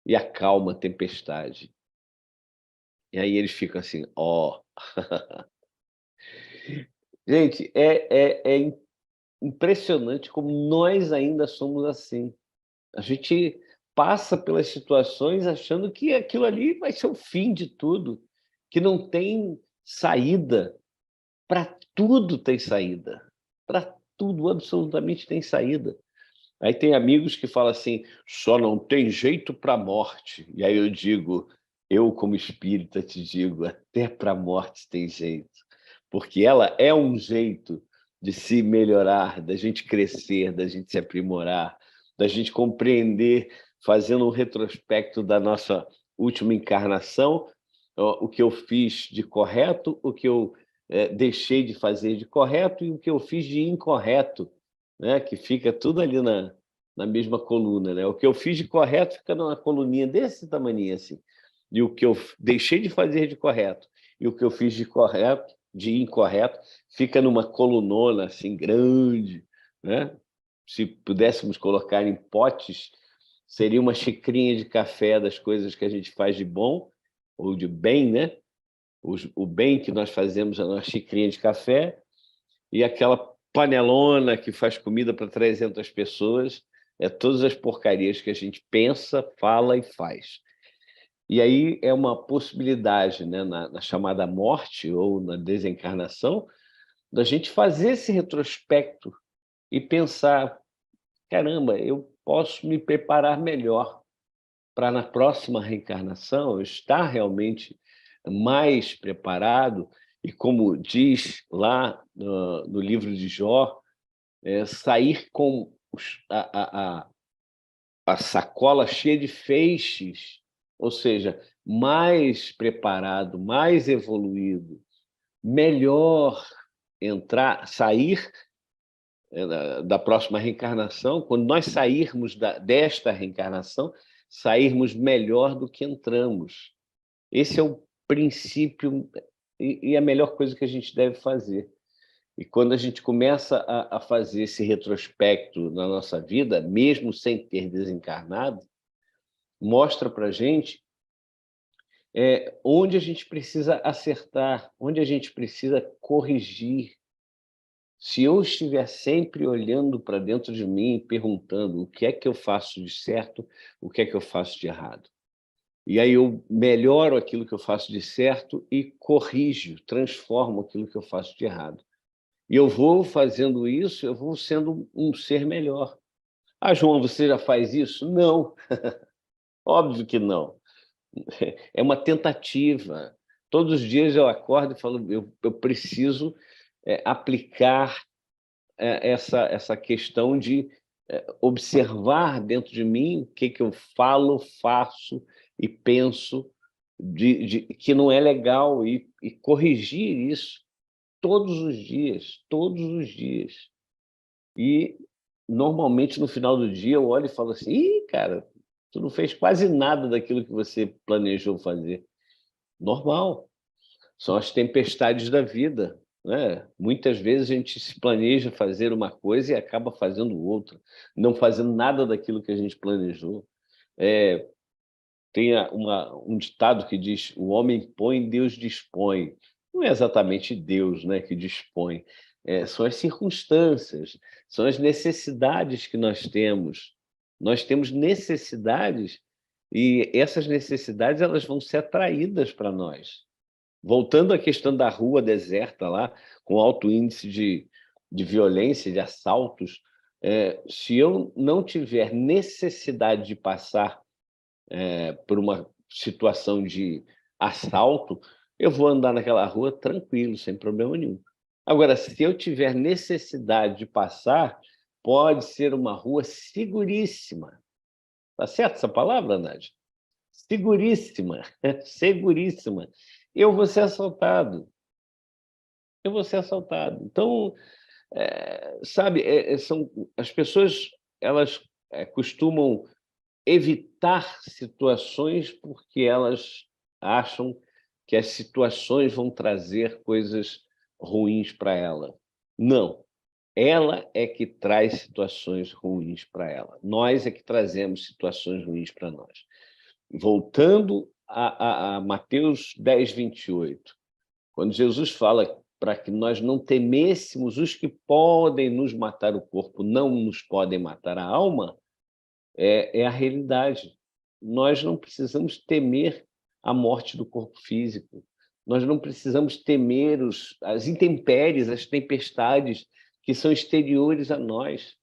e acalma a tempestade. E aí eles ficam assim, ó. Gente, é impressionante como nós ainda somos assim. A gente passa pelas situações achando que aquilo ali vai ser o fim de tudo, que não tem saída. Para tudo tem saída. Para tudo, absolutamente tem saída. Aí tem amigos que falam assim: só não tem jeito para a morte. E aí eu digo, eu como espírita te digo, até para a morte tem jeito. Porque ela é um jeito de se melhorar, da gente crescer, da gente se aprimorar, da gente compreender, fazendo um retrospecto da nossa última encarnação, o que eu fiz de correto, o que eu deixei de fazer de correto e o que eu fiz de incorreto, né? Que fica tudo ali na mesma coluna, né? O que eu fiz de correto fica numa coluninha desse tamanho assim, e o que eu deixei de fazer de correto e o que eu fiz de incorreto fica numa colunona assim grande, né? Se pudéssemos colocar em potes, seria uma xicrinha de café das coisas que a gente faz de bom ou de bem, né? O bem que nós fazemos na nossa xicrinha de café, e aquela panelona que faz comida para 300 pessoas, todas as porcarias que a gente pensa, fala e faz. E aí é uma possibilidade, né, na chamada morte ou na desencarnação, da gente fazer esse retrospecto e pensar: caramba, eu posso me preparar melhor para na próxima reencarnação eu estar realmente mais preparado e, como diz lá no livro de Jó, sair com a sacola cheia de feixes, ou seja, mais preparado, mais evoluído, melhor sair da próxima reencarnação, quando nós sairmos desta reencarnação, sairmos melhor do que entramos. Esse é o princípio e a melhor coisa que a gente deve fazer. E quando a gente começa a fazer esse retrospecto na nossa vida, mesmo sem ter desencarnado, mostra para a gente onde a gente precisa acertar, onde a gente precisa corrigir. Se eu estiver sempre olhando para dentro de mim e perguntando o que é que eu faço de certo, o que é que eu faço de errado, e aí eu melhoro aquilo que eu faço de certo e corrijo, transformo aquilo que eu faço de errado. E eu vou fazendo isso, eu vou sendo um ser melhor. Ah, João, você já faz isso? Não, óbvio que não. É uma tentativa. Todos os dias eu acordo e falo: eu preciso aplicar essa questão de observar dentro de mim o que eu falo, faço e penso que não é legal e corrigir isso todos os dias, todos os dias. E, normalmente, no final do dia, eu olho e falo assim: ih, cara, tu não fez quase nada daquilo que você planejou fazer. Normal. São as tempestades da vida, né? Muitas vezes a gente se planeja fazer uma coisa e acaba fazendo outra, não fazendo nada daquilo que a gente planejou. Tem um ditado que diz: o homem põe, Deus dispõe. Não é exatamente Deus, né, que dispõe, são as circunstâncias, são as necessidades que nós temos. Nós temos necessidades e essas necessidades elas vão ser atraídas para nós. Voltando à questão da rua deserta lá, com alto índice de violência, de assaltos, se eu não tiver necessidade de passar por uma situação de assalto, eu vou andar naquela rua tranquilo, sem problema nenhum. Agora, se eu tiver necessidade de passar, pode ser uma rua seguríssima. Tá certo essa palavra, Nádia? Seguríssima, seguríssima. Eu vou ser assaltado. Eu vou ser assaltado. Então, sabe, as pessoas elas costumam evitar situações porque elas acham que as situações vão trazer coisas ruins para ela. Não, ela é que traz situações ruins para ela. Nós é que trazemos situações ruins para nós. Voltando a Mateus 10, 28, quando Jesus fala para que nós não temêssemos os que podem nos matar o corpo, não nos podem matar a alma, é a realidade. Nós não precisamos temer a morte do corpo físico. Nós não precisamos temer as intempéries, as tempestades que são exteriores a nós.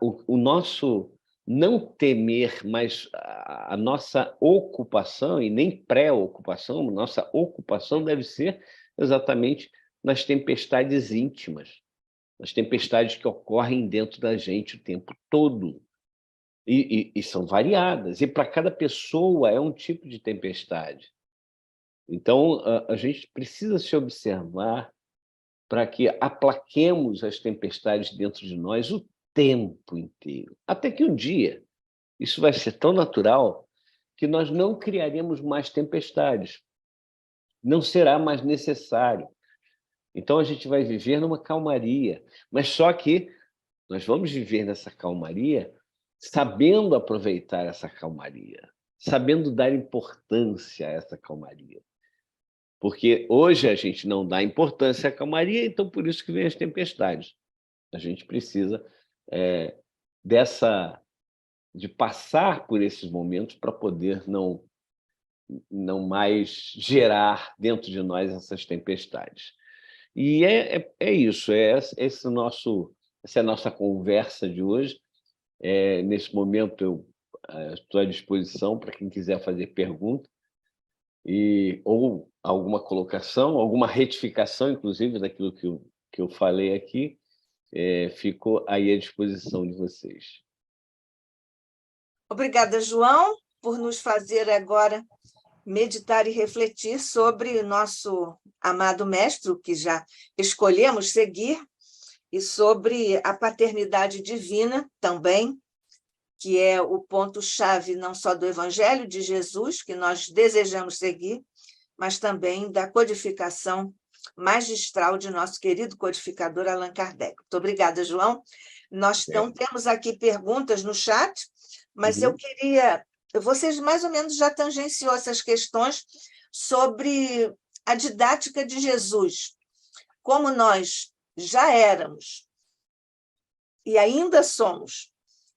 O nosso não temer, mas a nossa ocupação, e nem pré-ocupação, nossa ocupação deve ser exatamente nas tempestades íntimas, nas tempestades que ocorrem dentro da gente o tempo todo. E são variadas, e para cada pessoa é um tipo de tempestade. Então, a gente precisa se observar para que aplaquemos as tempestades dentro de nós o tempo inteiro. Até que um dia, isso vai ser tão natural que nós não criaremos mais tempestades. Não será mais necessário. Então, a gente vai viver numa calmaria. Mas só que nós vamos viver nessa calmaria sabendo aproveitar essa calmaria, sabendo dar importância a essa calmaria. Porque hoje a gente não dá importância à calmaria, então por isso que vem as tempestades. A gente precisa de passar por esses momentos para poder não mais gerar dentro de nós essas tempestades. E é isso, essa é a nossa conversa de hoje. Nesse momento, eu estou à disposição para quem quiser fazer pergunta, ou alguma colocação, alguma retificação, inclusive, daquilo que eu falei aqui, ficou aí à disposição de vocês. Obrigada, João, por nos fazer agora meditar e refletir sobre o nosso amado mestre, que já escolhemos seguir, e sobre a paternidade divina também, que é o ponto-chave não só do Evangelho de Jesus, que nós desejamos seguir, mas também da codificação magistral de nosso querido codificador Allan Kardec. Muito obrigada, João. Nós não temos aqui perguntas no chat, mas eu queria... Vocês mais ou menos já tangenciou essas questões sobre a didática de Jesus. Como nós já éramos e ainda somos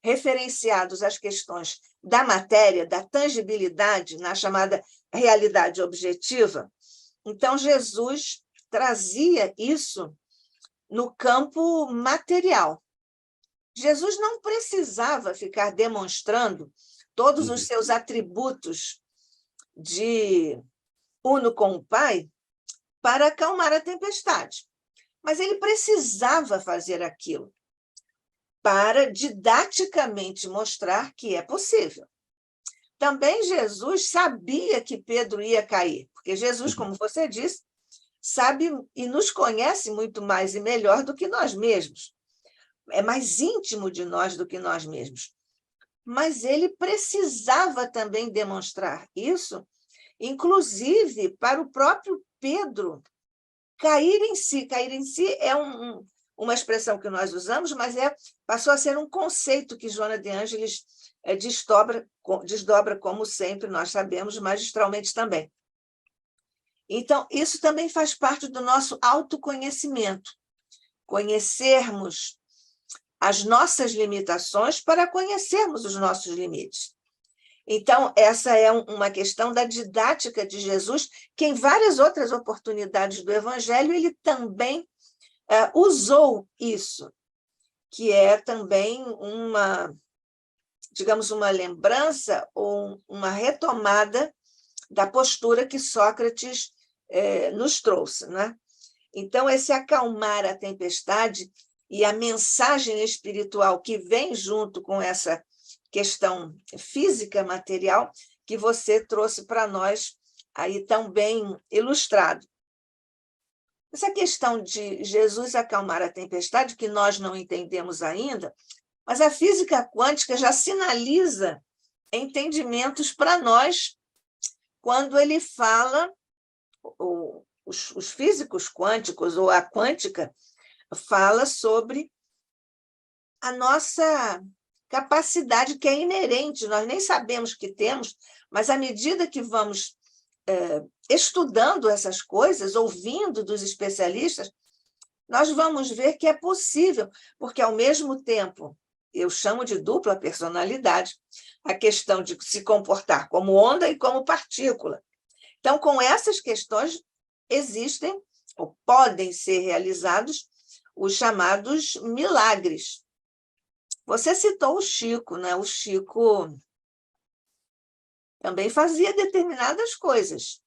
referenciados às questões da matéria, da tangibilidade, na chamada realidade objetiva, então Jesus trazia isso no campo material. Jesus não precisava ficar demonstrando todos os seus atributos de uno com o Pai para acalmar a tempestade. Mas ele precisava fazer aquilo para didaticamente mostrar que é possível. Também Jesus sabia que Pedro ia cair, porque Jesus, como você disse, sabe e nos conhece muito mais e melhor do que nós mesmos. É mais íntimo de nós do que nós mesmos. Mas ele precisava também demonstrar isso, inclusive para o próprio Pedro cair em si. Cair em si é uma expressão que nós usamos, mas passou a ser um conceito que Joana de Ângeles desdobra, como sempre, nós sabemos, magistralmente também. Então, isso também faz parte do nosso autoconhecimento. Conhecermos as nossas limitações para conhecermos os nossos limites. Então, essa é uma questão da didática de Jesus, que em várias outras oportunidades do Evangelho ele também usou isso, que é também digamos, uma lembrança ou uma retomada da postura que Sócrates nos trouxe, né? Então, esse acalmar a tempestade e a mensagem espiritual que vem junto com essa questão física, material, que você trouxe para nós aí tão bem ilustrado. Essa questão de Jesus acalmar a tempestade, que nós não entendemos ainda, mas a física quântica já sinaliza entendimentos para nós quando ele fala, os físicos quânticos ou a quântica fala sobre a nossa capacidade que é inerente, nós nem sabemos que temos, mas à medida que vamos estudando essas coisas, ouvindo dos especialistas, nós vamos ver que é possível, porque, ao mesmo tempo, eu chamo de dupla personalidade, a questão de se comportar como onda e como partícula. Então, com essas questões, existem ou podem ser realizados os chamados milagres. Você citou o Chico, né? O Chico também fazia determinadas coisas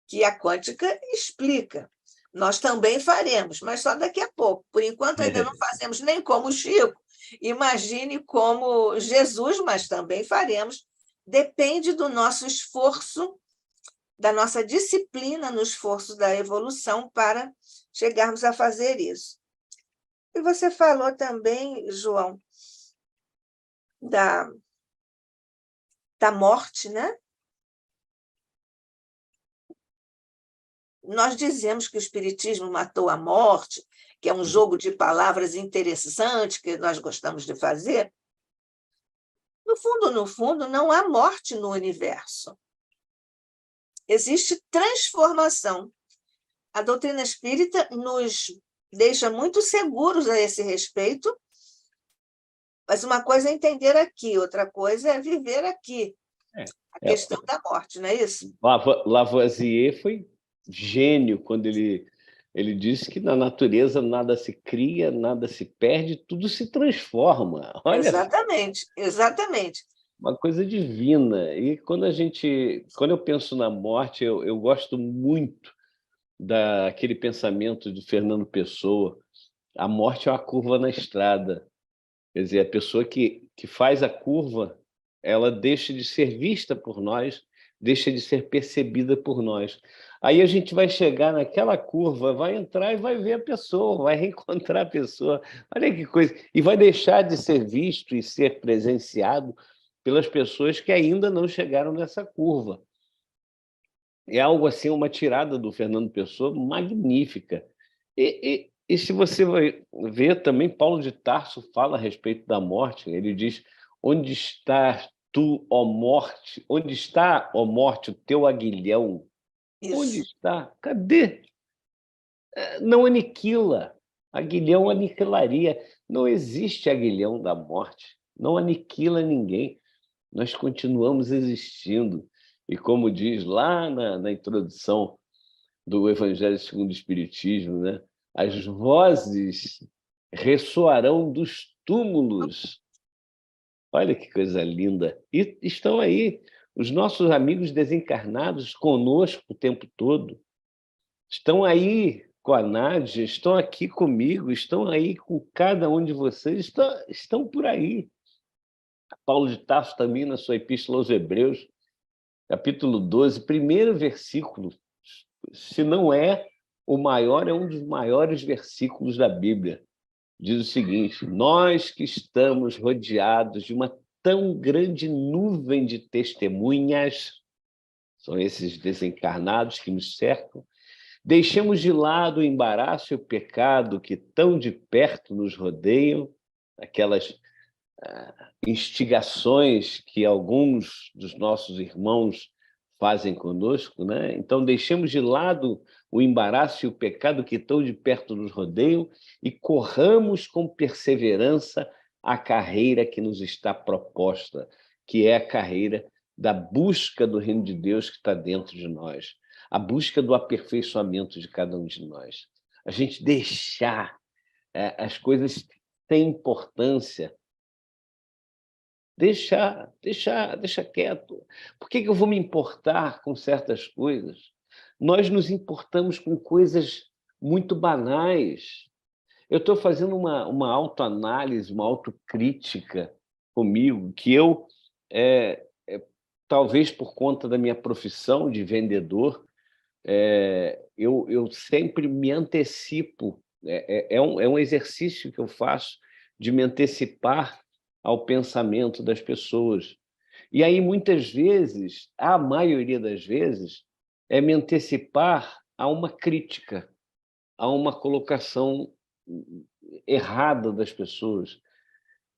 que a quântica explica. Nós também faremos, mas só daqui a pouco. Por enquanto, ainda não fazemos nem como o Chico, imagine como Jesus, mas também faremos. Depende do nosso esforço, da nossa disciplina no esforço da evolução para chegarmos a fazer isso. E você falou também, João, da morte, né? Nós dizemos que o Espiritismo matou a morte, que é um jogo de palavras interessante que nós gostamos de fazer. No fundo, não há morte no universo. Existe transformação. A doutrina espírita nos deixa muito seguros a esse respeito, mas uma coisa é entender aqui, outra coisa é viver aqui. A questão da morte, não é isso? Lavoisier foi gênio quando ele disse que na natureza nada se cria, nada se perde, tudo se transforma. Olha, exatamente. Uma coisa divina. E quando eu penso na morte, eu gosto muito daquele pensamento de Fernando Pessoa. A morte é uma curva na estrada. Quer dizer, a pessoa que faz a curva, ela deixa de ser vista por nós, deixa de ser percebida por nós. Aí a gente vai chegar naquela curva, vai entrar e vai ver a pessoa, vai reencontrar a pessoa. Olha que coisa! E vai deixar de ser visto e ser presenciado pelas pessoas que ainda não chegaram nessa curva. É algo assim, uma tirada do Fernando Pessoa magnífica. E se você vai ver também, Paulo de Tarso fala a respeito da morte. Ele diz: onde está tu, ó morte? Onde está, ó morte, o teu aguilhão? Isso. Onde está? Cadê? Não aniquila. Aguilhão aniquilaria. Não existe aguilhão da morte. Não aniquila ninguém. Nós continuamos existindo. E como diz lá na introdução do Evangelho segundo o Espiritismo, né? As vozes ressoarão dos túmulos. Olha que coisa linda. E estão aí os nossos amigos desencarnados conosco o tempo todo. Estão aí com a Nádia, estão aqui comigo, estão aí com cada um de vocês, estão por aí. Paulo de Tarso também, na sua Epístola aos Hebreus, capítulo 12, primeiro versículo, se não é o maior, é um dos maiores versículos da Bíblia. Diz o seguinte: nós que estamos rodeados de uma tão grande nuvem de testemunhas, são esses desencarnados que nos cercam, Deixemos de lado o embaraço e o pecado que tão de perto nos rodeiam, aquelas instigações que alguns dos nossos irmãos fazem conosco, né? Então, deixemos de lado o embaraço e o pecado que tão de perto nos rodeiam e corramos com perseverança a carreira que nos está proposta, que é a carreira da busca do reino de Deus que está dentro de nós, a busca do aperfeiçoamento de cada um de nós. A gente deixar as coisas têm importância, deixa quieto. Por que eu vou me importar com certas coisas? Nós nos importamos com coisas muito banais. Eu estou fazendo uma autoanálise, uma autocrítica comigo, que eu, talvez por conta da minha profissão de vendedor, eu sempre me antecipo. É um exercício que eu faço de me antecipar ao pensamento das pessoas. E aí, muitas vezes, a maioria das vezes, é me antecipar a uma crítica, a uma colocação errada das pessoas.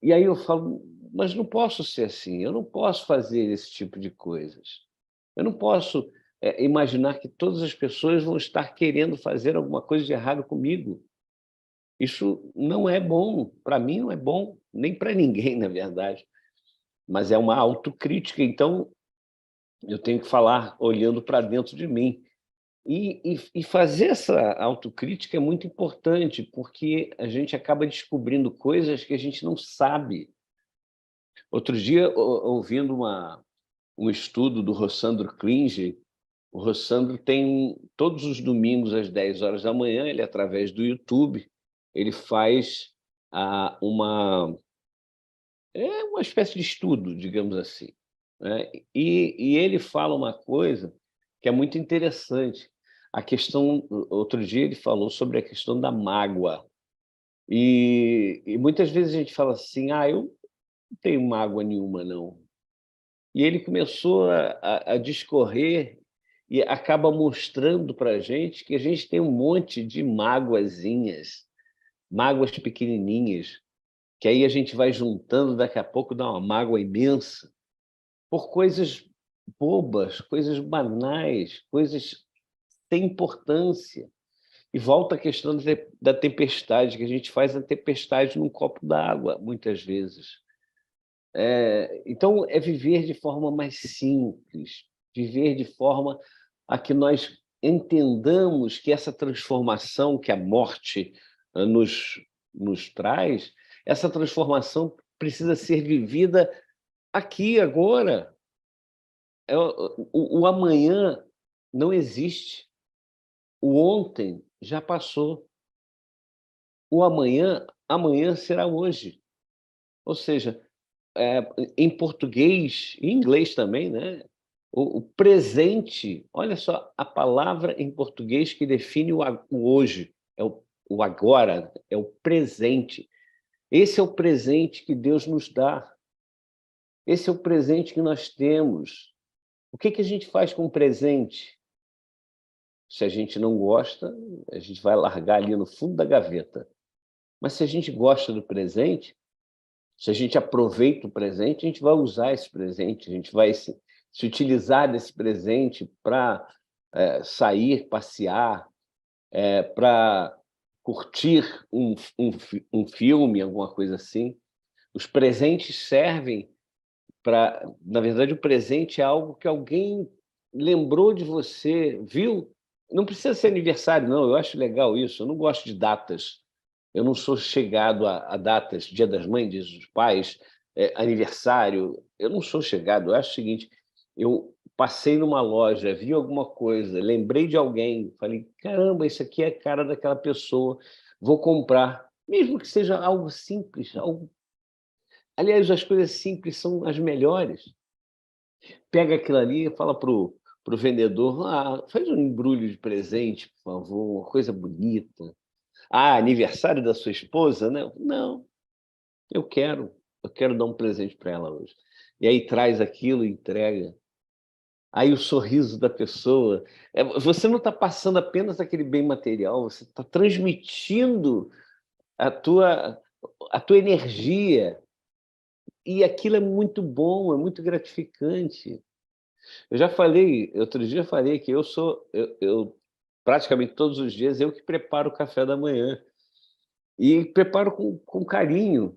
E aí eu falo, mas não posso ser assim, eu não posso fazer esse tipo de coisas. Eu não posso imaginar que todas as pessoas vão estar querendo fazer alguma coisa de errado comigo. Isso não é bom, para mim não é bom, nem para ninguém, na verdade. Mas é uma autocrítica, então eu tenho que falar olhando para dentro de mim. E fazer essa autocrítica é muito importante, porque a gente acaba descobrindo coisas que a gente não sabe. Outro dia, ouvindo um estudo do Rossandro Klinger, o Rossandro tem, todos os domingos, às 10 horas da manhã, ele, através do YouTube, ele faz uma espécie de estudo, digamos assim, né? E ele fala uma coisa que é muito interessante. A questão, outro dia ele falou sobre a questão da mágoa. E muitas vezes a gente fala assim, eu não tenho mágoa nenhuma, não. E ele começou a discorrer e acaba mostrando para a gente que a gente tem um monte de mágoazinhas, mágoas pequenininhas, que aí a gente vai juntando, daqui a pouco dá uma mágoa imensa, por coisas bobas, coisas banais, coisas sem importância. E volta a questão da tempestade, que a gente faz a tempestade num copo d'água, muitas vezes. Então, é viver de forma mais simples, viver de forma a que nós entendamos que essa transformação que a morte nos traz, essa transformação precisa ser vivida aqui, agora. O amanhã não existe. O ontem já passou. O amanhã será hoje. Ou seja, em português, em inglês também, né? O presente, olha só, a palavra em português que define o hoje, é o agora, é o presente. Esse é o presente que Deus nos dá. Esse é o presente que nós temos. O que a gente faz com o presente? Se a gente não gosta, a gente vai largar ali no fundo da gaveta. Mas se a gente gosta do presente, se a gente aproveita o presente, a gente vai usar esse presente, a gente vai se utilizar desse presente para sair, passear, para curtir um filme, alguma coisa assim. Os presentes servem para... Na verdade, o presente é algo que alguém lembrou de você, viu? Não precisa ser aniversário, não. Eu acho legal isso. Eu não gosto de datas. Eu não sou chegado a datas, Dia das Mães, Dia dos Pais, aniversário. Eu não sou chegado. Eu acho o seguinte, eu passei numa loja, vi alguma coisa, lembrei de alguém, falei, caramba, isso aqui é a cara daquela pessoa, vou comprar. Mesmo que seja algo simples, algo... Aliás, as coisas simples são as melhores. Pega aquilo ali e fala pro vendedor, faz um embrulho de presente, por favor, uma coisa bonita. Aniversário da sua esposa, né? Não, eu quero dar um presente para ela hoje. E aí traz aquilo e entrega. aí o sorriso da pessoa. Você não está passando apenas aquele bem material, você está transmitindo a tua energia, e aquilo é muito bom, é muito gratificante. Eu já falei, outro dia falei que eu praticamente todos os dias eu que preparo o café da manhã, e preparo com carinho.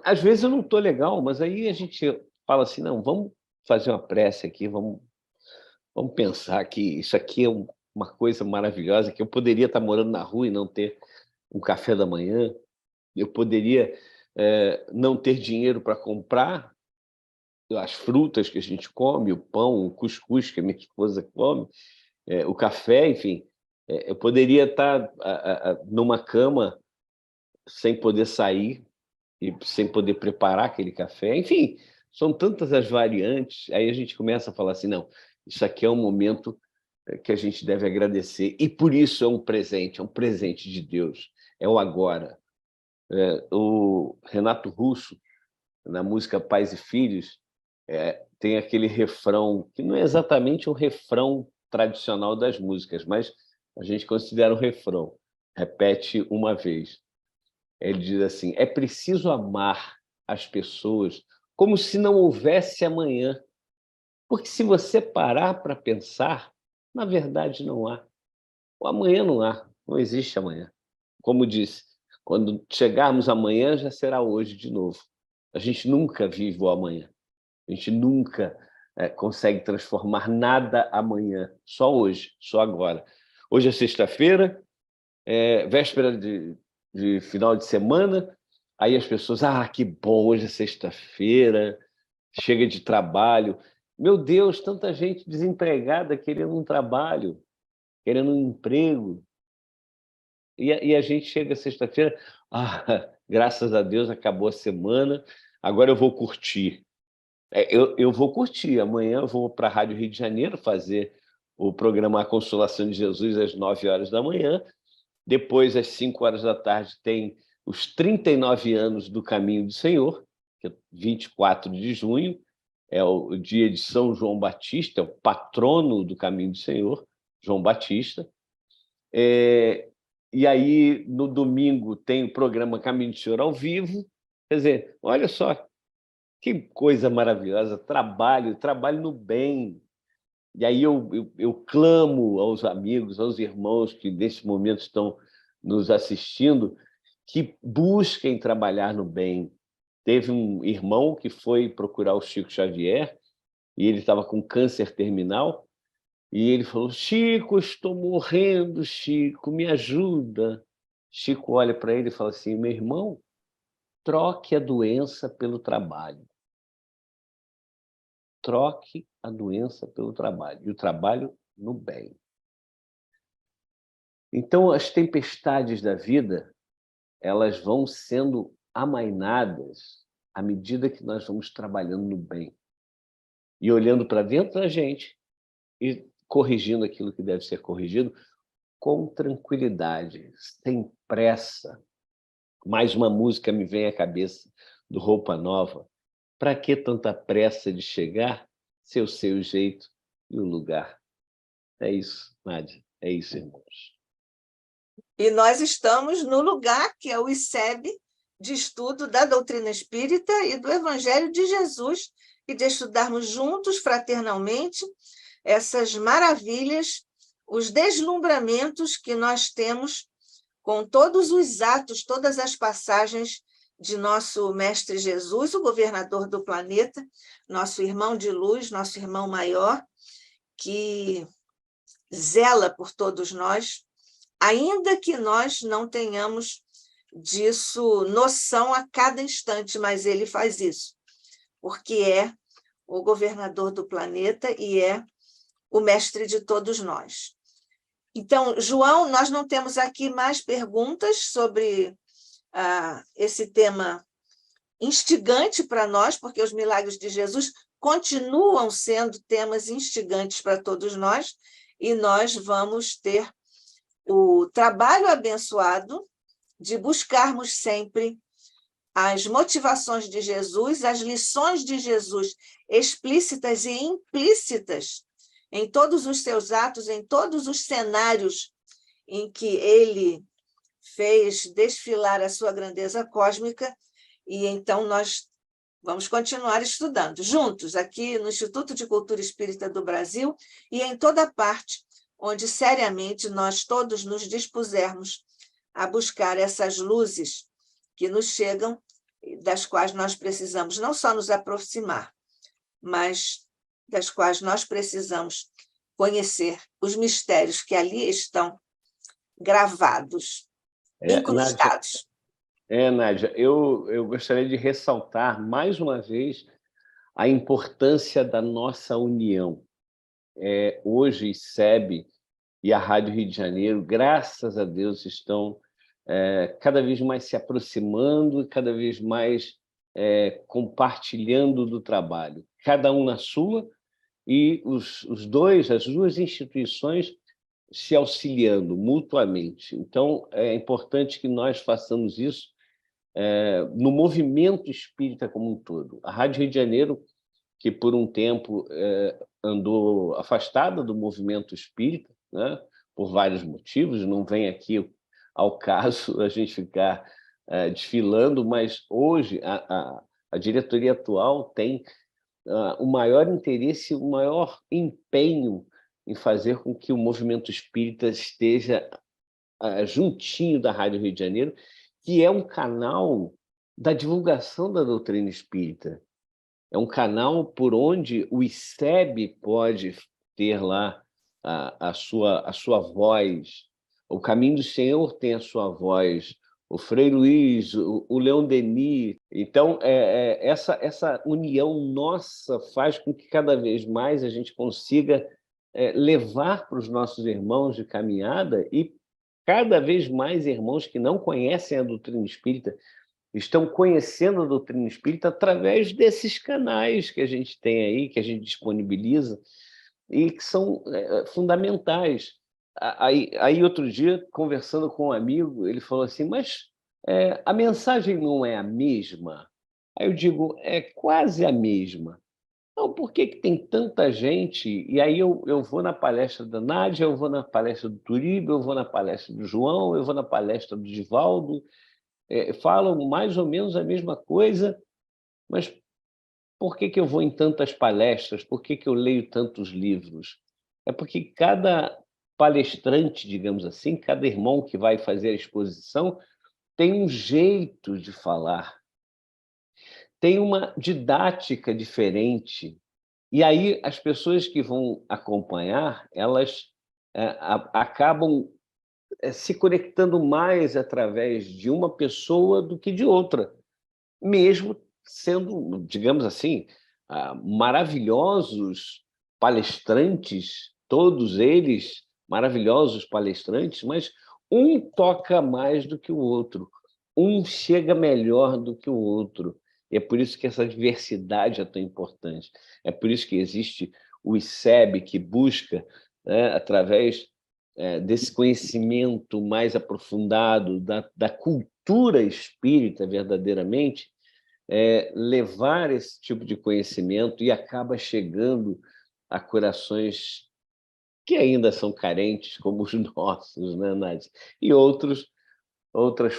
Às vezes eu não estou legal, mas aí a gente fala assim, não, vamos fazer uma prece aqui, vamos pensar que isso aqui é uma coisa maravilhosa, que eu poderia estar morando na rua e não ter um café da manhã, eu poderia não ter dinheiro para comprar as frutas que a gente come, o pão, o cuscuz que a minha esposa come, o café, enfim. Eu poderia estar numa cama sem poder sair e sem poder preparar aquele café. Enfim, são tantas as variantes. Aí a gente começa a falar assim, não, isso aqui é um momento que a gente deve agradecer. E por isso é um presente de Deus. É o agora. O Renato Russo, na música Pais e Filhos, tem aquele refrão, que não é exatamente um refrão tradicional das músicas, mas a gente considera um refrão. Repete uma vez. Ele diz assim, é preciso amar as pessoas como se não houvesse amanhã, porque se você parar para pensar, na verdade não há. O amanhã não há, não existe amanhã. Como disse, quando chegarmos amanhã, já será hoje de novo. A gente nunca vive o amanhã. A gente nunca consegue transformar nada amanhã. Só hoje, só agora. Hoje é sexta-feira, véspera de final de semana, aí as pessoas, que bom, hoje é sexta-feira, chega de trabalho. Meu Deus, tanta gente desempregada querendo um trabalho, querendo um emprego. E a gente chega sexta-feira, graças a Deus acabou a semana, agora eu vou curtir. Eu vou curtir, amanhã eu vou para a Rádio Rio de Janeiro fazer o programa A Consolação de Jesus às 9 horas da manhã, depois às 5 horas da tarde tem os 39 anos do Caminho do Senhor, que é 24 de junho, é o dia de São João Batista, é o patrono do Caminho do Senhor, João Batista. E aí, no domingo, tem o programa Caminho do Senhor ao vivo. Quer dizer, olha só, que coisa maravilhosa, trabalho no bem. E aí eu clamo aos amigos, aos irmãos que nesse momento estão nos assistindo, que busquem trabalhar no bem. Teve um irmão que foi procurar o Chico Xavier, e ele estava com câncer terminal, e ele falou, Chico, estou morrendo, Chico, me ajuda. Chico olha para ele e fala assim, meu irmão, troque a doença pelo trabalho. Troque a doença pelo trabalho, e o trabalho no bem. Então, as tempestades da vida, elas vão sendo amainadas à medida que nós vamos trabalhando no bem e olhando para dentro da gente e corrigindo aquilo que deve ser corrigido com tranquilidade, sem pressa. Mais uma música me vem à cabeça do Roupa Nova. Para que tanta pressa de chegar, se eu sei o jeito e o lugar? É isso, Nádia. É isso, irmãos. E nós estamos no lugar que é o ICEB, de estudo da doutrina espírita e do Evangelho de Jesus, e de estudarmos juntos, fraternalmente, essas maravilhas, os deslumbramentos que nós temos com todos os atos, todas as passagens de nosso Mestre Jesus, o governador do planeta, nosso irmão de luz, nosso irmão maior, que zela por todos nós, ainda que nós não tenhamos disso noção a cada instante, mas ele faz isso, porque é o governador do planeta e é o mestre de todos nós. Então, João, nós não temos aqui mais perguntas sobre esse tema instigante para nós, porque os milagres de Jesus continuam sendo temas instigantes para todos nós, e nós vamos ter o trabalho abençoado de buscarmos sempre as motivações de Jesus, as lições de Jesus explícitas e implícitas em todos os seus atos, em todos os cenários em que ele fez desfilar a sua grandeza cósmica, e então nós vamos continuar estudando juntos aqui no Instituto de Cultura Espírita do Brasil e em toda parte onde seriamente nós todos nos dispusermos a buscar essas luzes que nos chegam, das quais nós precisamos não só nos aproximar, mas das quais nós precisamos conhecer os mistérios que ali estão gravados, incrustados. Nádia, eu gostaria de ressaltar mais uma vez a importância da nossa união. Hoje, ICEB e a Rádio Rio de Janeiro, graças a Deus, estão cada vez mais se aproximando e cada vez mais compartilhando do trabalho, cada um na sua, e as duas instituições se auxiliando mutuamente. Então, é importante que nós façamos isso no movimento espírita como um todo. A Rádio Rio de Janeiro, que por um tempo andou afastada do movimento espírita, né, por vários motivos, não vem aqui ao caso a gente ficar desfilando, mas hoje a diretoria atual tem o maior interesse, o maior empenho em fazer com que o movimento espírita esteja juntinho da Rádio Rio de Janeiro, que é um canal da divulgação da doutrina espírita. É um canal por onde o ICEB pode ter lá a sua voz. O Caminho do Senhor tem a sua voz, o Frei Luiz, o Leon Denis. Então, essa união nossa faz com que cada vez mais a gente consiga levar para os nossos irmãos de caminhada, e cada vez mais irmãos que não conhecem a doutrina espírita estão conhecendo a doutrina espírita através desses canais que a gente tem aí, que a gente disponibiliza, e que são fundamentais. Aí, outro dia, conversando com um amigo, ele falou assim, mas a mensagem não é a mesma? Aí eu digo, é quase a mesma. Não, por que tem tanta gente? E aí eu vou na palestra da Nádia, eu vou na palestra do Turiba, eu vou na palestra do João, eu vou na palestra do Divaldo, falam mais ou menos a mesma coisa, mas por que eu vou em tantas palestras? Por que eu leio tantos livros? É porque cada palestrante, digamos assim, cada irmão que vai fazer a exposição tem um jeito de falar, tem uma didática diferente. E aí as pessoas que vão acompanhar, elas acabam se conectando mais através de uma pessoa do que de outra, mesmo sendo, digamos assim, maravilhosos palestrantes, todos eles maravilhosos palestrantes, mas um toca mais do que o outro, um chega melhor do que o outro. E é por isso que essa diversidade é tão importante. É por isso que existe o ICEB, que busca, através desse conhecimento mais aprofundado da cultura espírita, verdadeiramente, levar esse tipo de conhecimento, e acaba chegando a corações que ainda são carentes, como os nossos, né, Nádia? E outras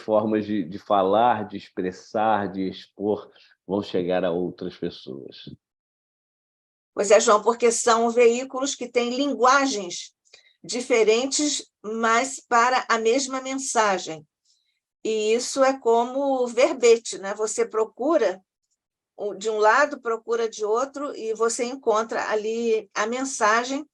formas de falar, de expressar, de expor, vão chegar a outras pessoas. Pois é, João, porque são veículos que têm linguagens diferentes, mas para a mesma mensagem. E isso é como verbete, né? Você procura de um lado, procura de outro, e você encontra ali a mensagem.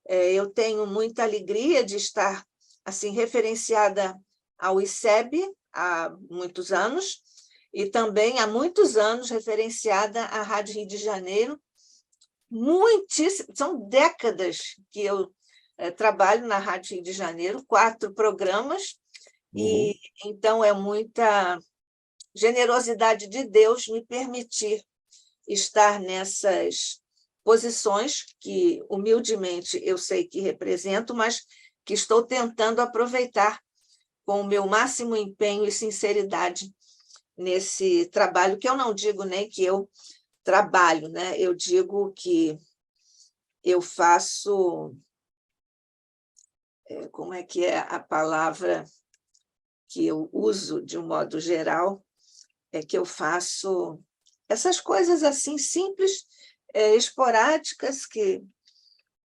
Eu tenho muita alegria de estar assim referenciada ao ICEB há muitos anos, e também há muitos anos referenciada à Rádio Rio de Janeiro. São décadas que eu trabalho na Rádio Rio de Janeiro, 4 programas, e então é muita generosidade de Deus me permitir estar nessas posições que, humildemente, eu sei que represento, mas que estou tentando aproveitar com o meu máximo empenho e sinceridade nesse trabalho, que eu não digo nem que eu trabalho, né? Eu digo que eu faço, como é que é a palavra que eu uso de um modo geral, é que eu faço essas coisas assim simples, esporádicas, que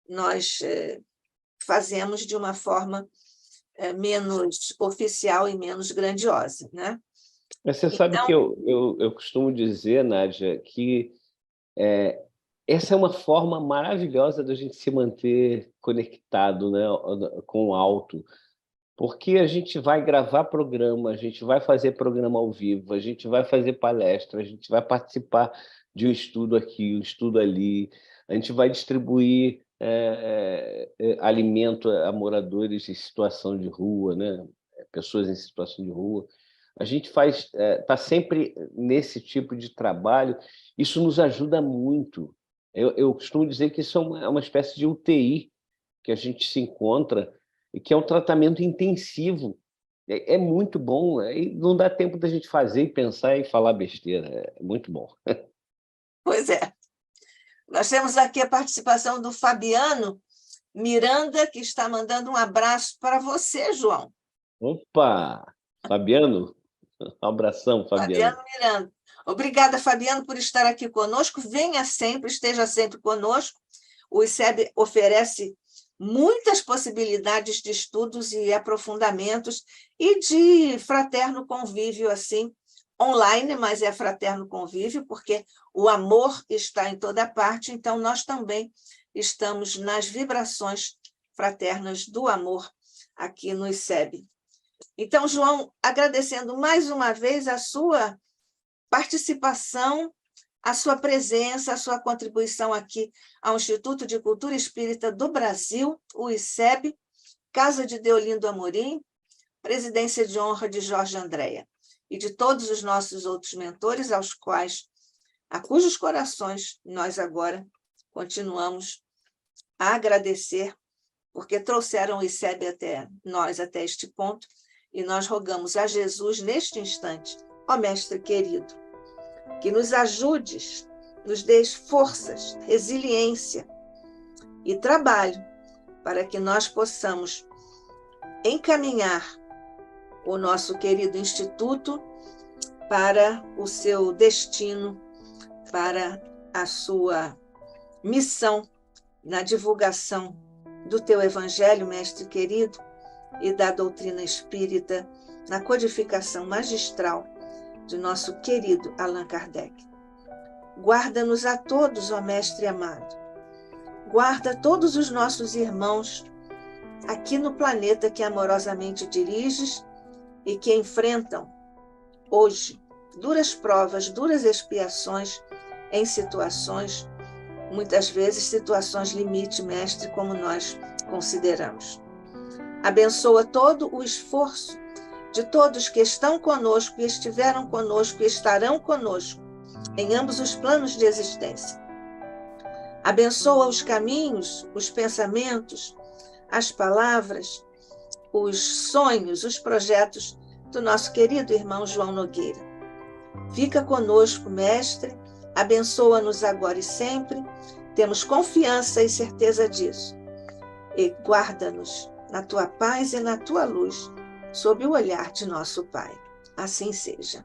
nós fazemos de uma forma menos oficial e menos grandiosa, né? Mas você sabe que eu costumo dizer, Nádia, que essa é uma forma maravilhosa da gente se manter conectado, né, com o alto, porque a gente vai gravar programa, a gente vai fazer programa ao vivo, a gente vai fazer palestra, a gente vai participar de um estudo aqui, um estudo ali, a gente vai distribuir alimento a moradores em situação de rua, né? Pessoas em situação de rua. A gente está sempre nesse tipo de trabalho, isso nos ajuda muito. Eu costumo dizer que isso é uma espécie de UTI que a gente se encontra e que é um tratamento intensivo. É muito bom, e não dá tempo da gente fazer e pensar e falar besteira. É muito bom. Pois é. Nós temos aqui a participação do Fabiano Miranda, que está mandando um abraço para você, João. Opa! Fabiano? Um abração, Fabiano. Fabiano Miranda. Obrigada, Fabiano, por estar aqui conosco. Venha sempre, esteja sempre conosco. O ICEB oferece muitas possibilidades de estudos e aprofundamentos e de fraterno convívio, assim, online, mas é fraterno convívio, porque o amor está em toda parte, então nós também estamos nas vibrações fraternas do amor aqui no ICEB. Então, João, agradecendo mais uma vez a sua participação, a sua presença, a sua contribuição aqui ao Instituto de Cultura Espírita do Brasil, o ICEB, Casa de Deolindo Amorim, presidência de honra de Jorge Andréa, e de todos os nossos outros mentores, a cujos corações nós agora continuamos a agradecer, porque trouxeram o ICEB até nós, até este ponto, e nós rogamos a Jesus, neste instante, ó Mestre querido, que nos ajudes, nos dês forças, resiliência e trabalho para que nós possamos encaminhar o nosso querido Instituto para o seu destino, para a sua missão na divulgação do teu Evangelho, Mestre querido, e da doutrina espírita, na codificação magistral de nosso querido Allan Kardec. Guarda-nos a todos, ó Mestre amado. Guarda todos os nossos irmãos aqui no planeta que amorosamente diriges e que enfrentam hoje duras provas, duras expiações em situações, muitas vezes situações limite, Mestre, como nós consideramos. Abençoa todo o esforço de todos que estão conosco e estiveram conosco e estarão conosco em ambos os planos de existência. Abençoa os caminhos, os pensamentos, as palavras, os sonhos, os projetos do nosso querido irmão João Nogueira. Fica conosco, Mestre, abençoa-nos agora e sempre, temos confiança e certeza disso. E guarda-nos na tua paz e na tua luz, sob o olhar de nosso Pai. Assim seja.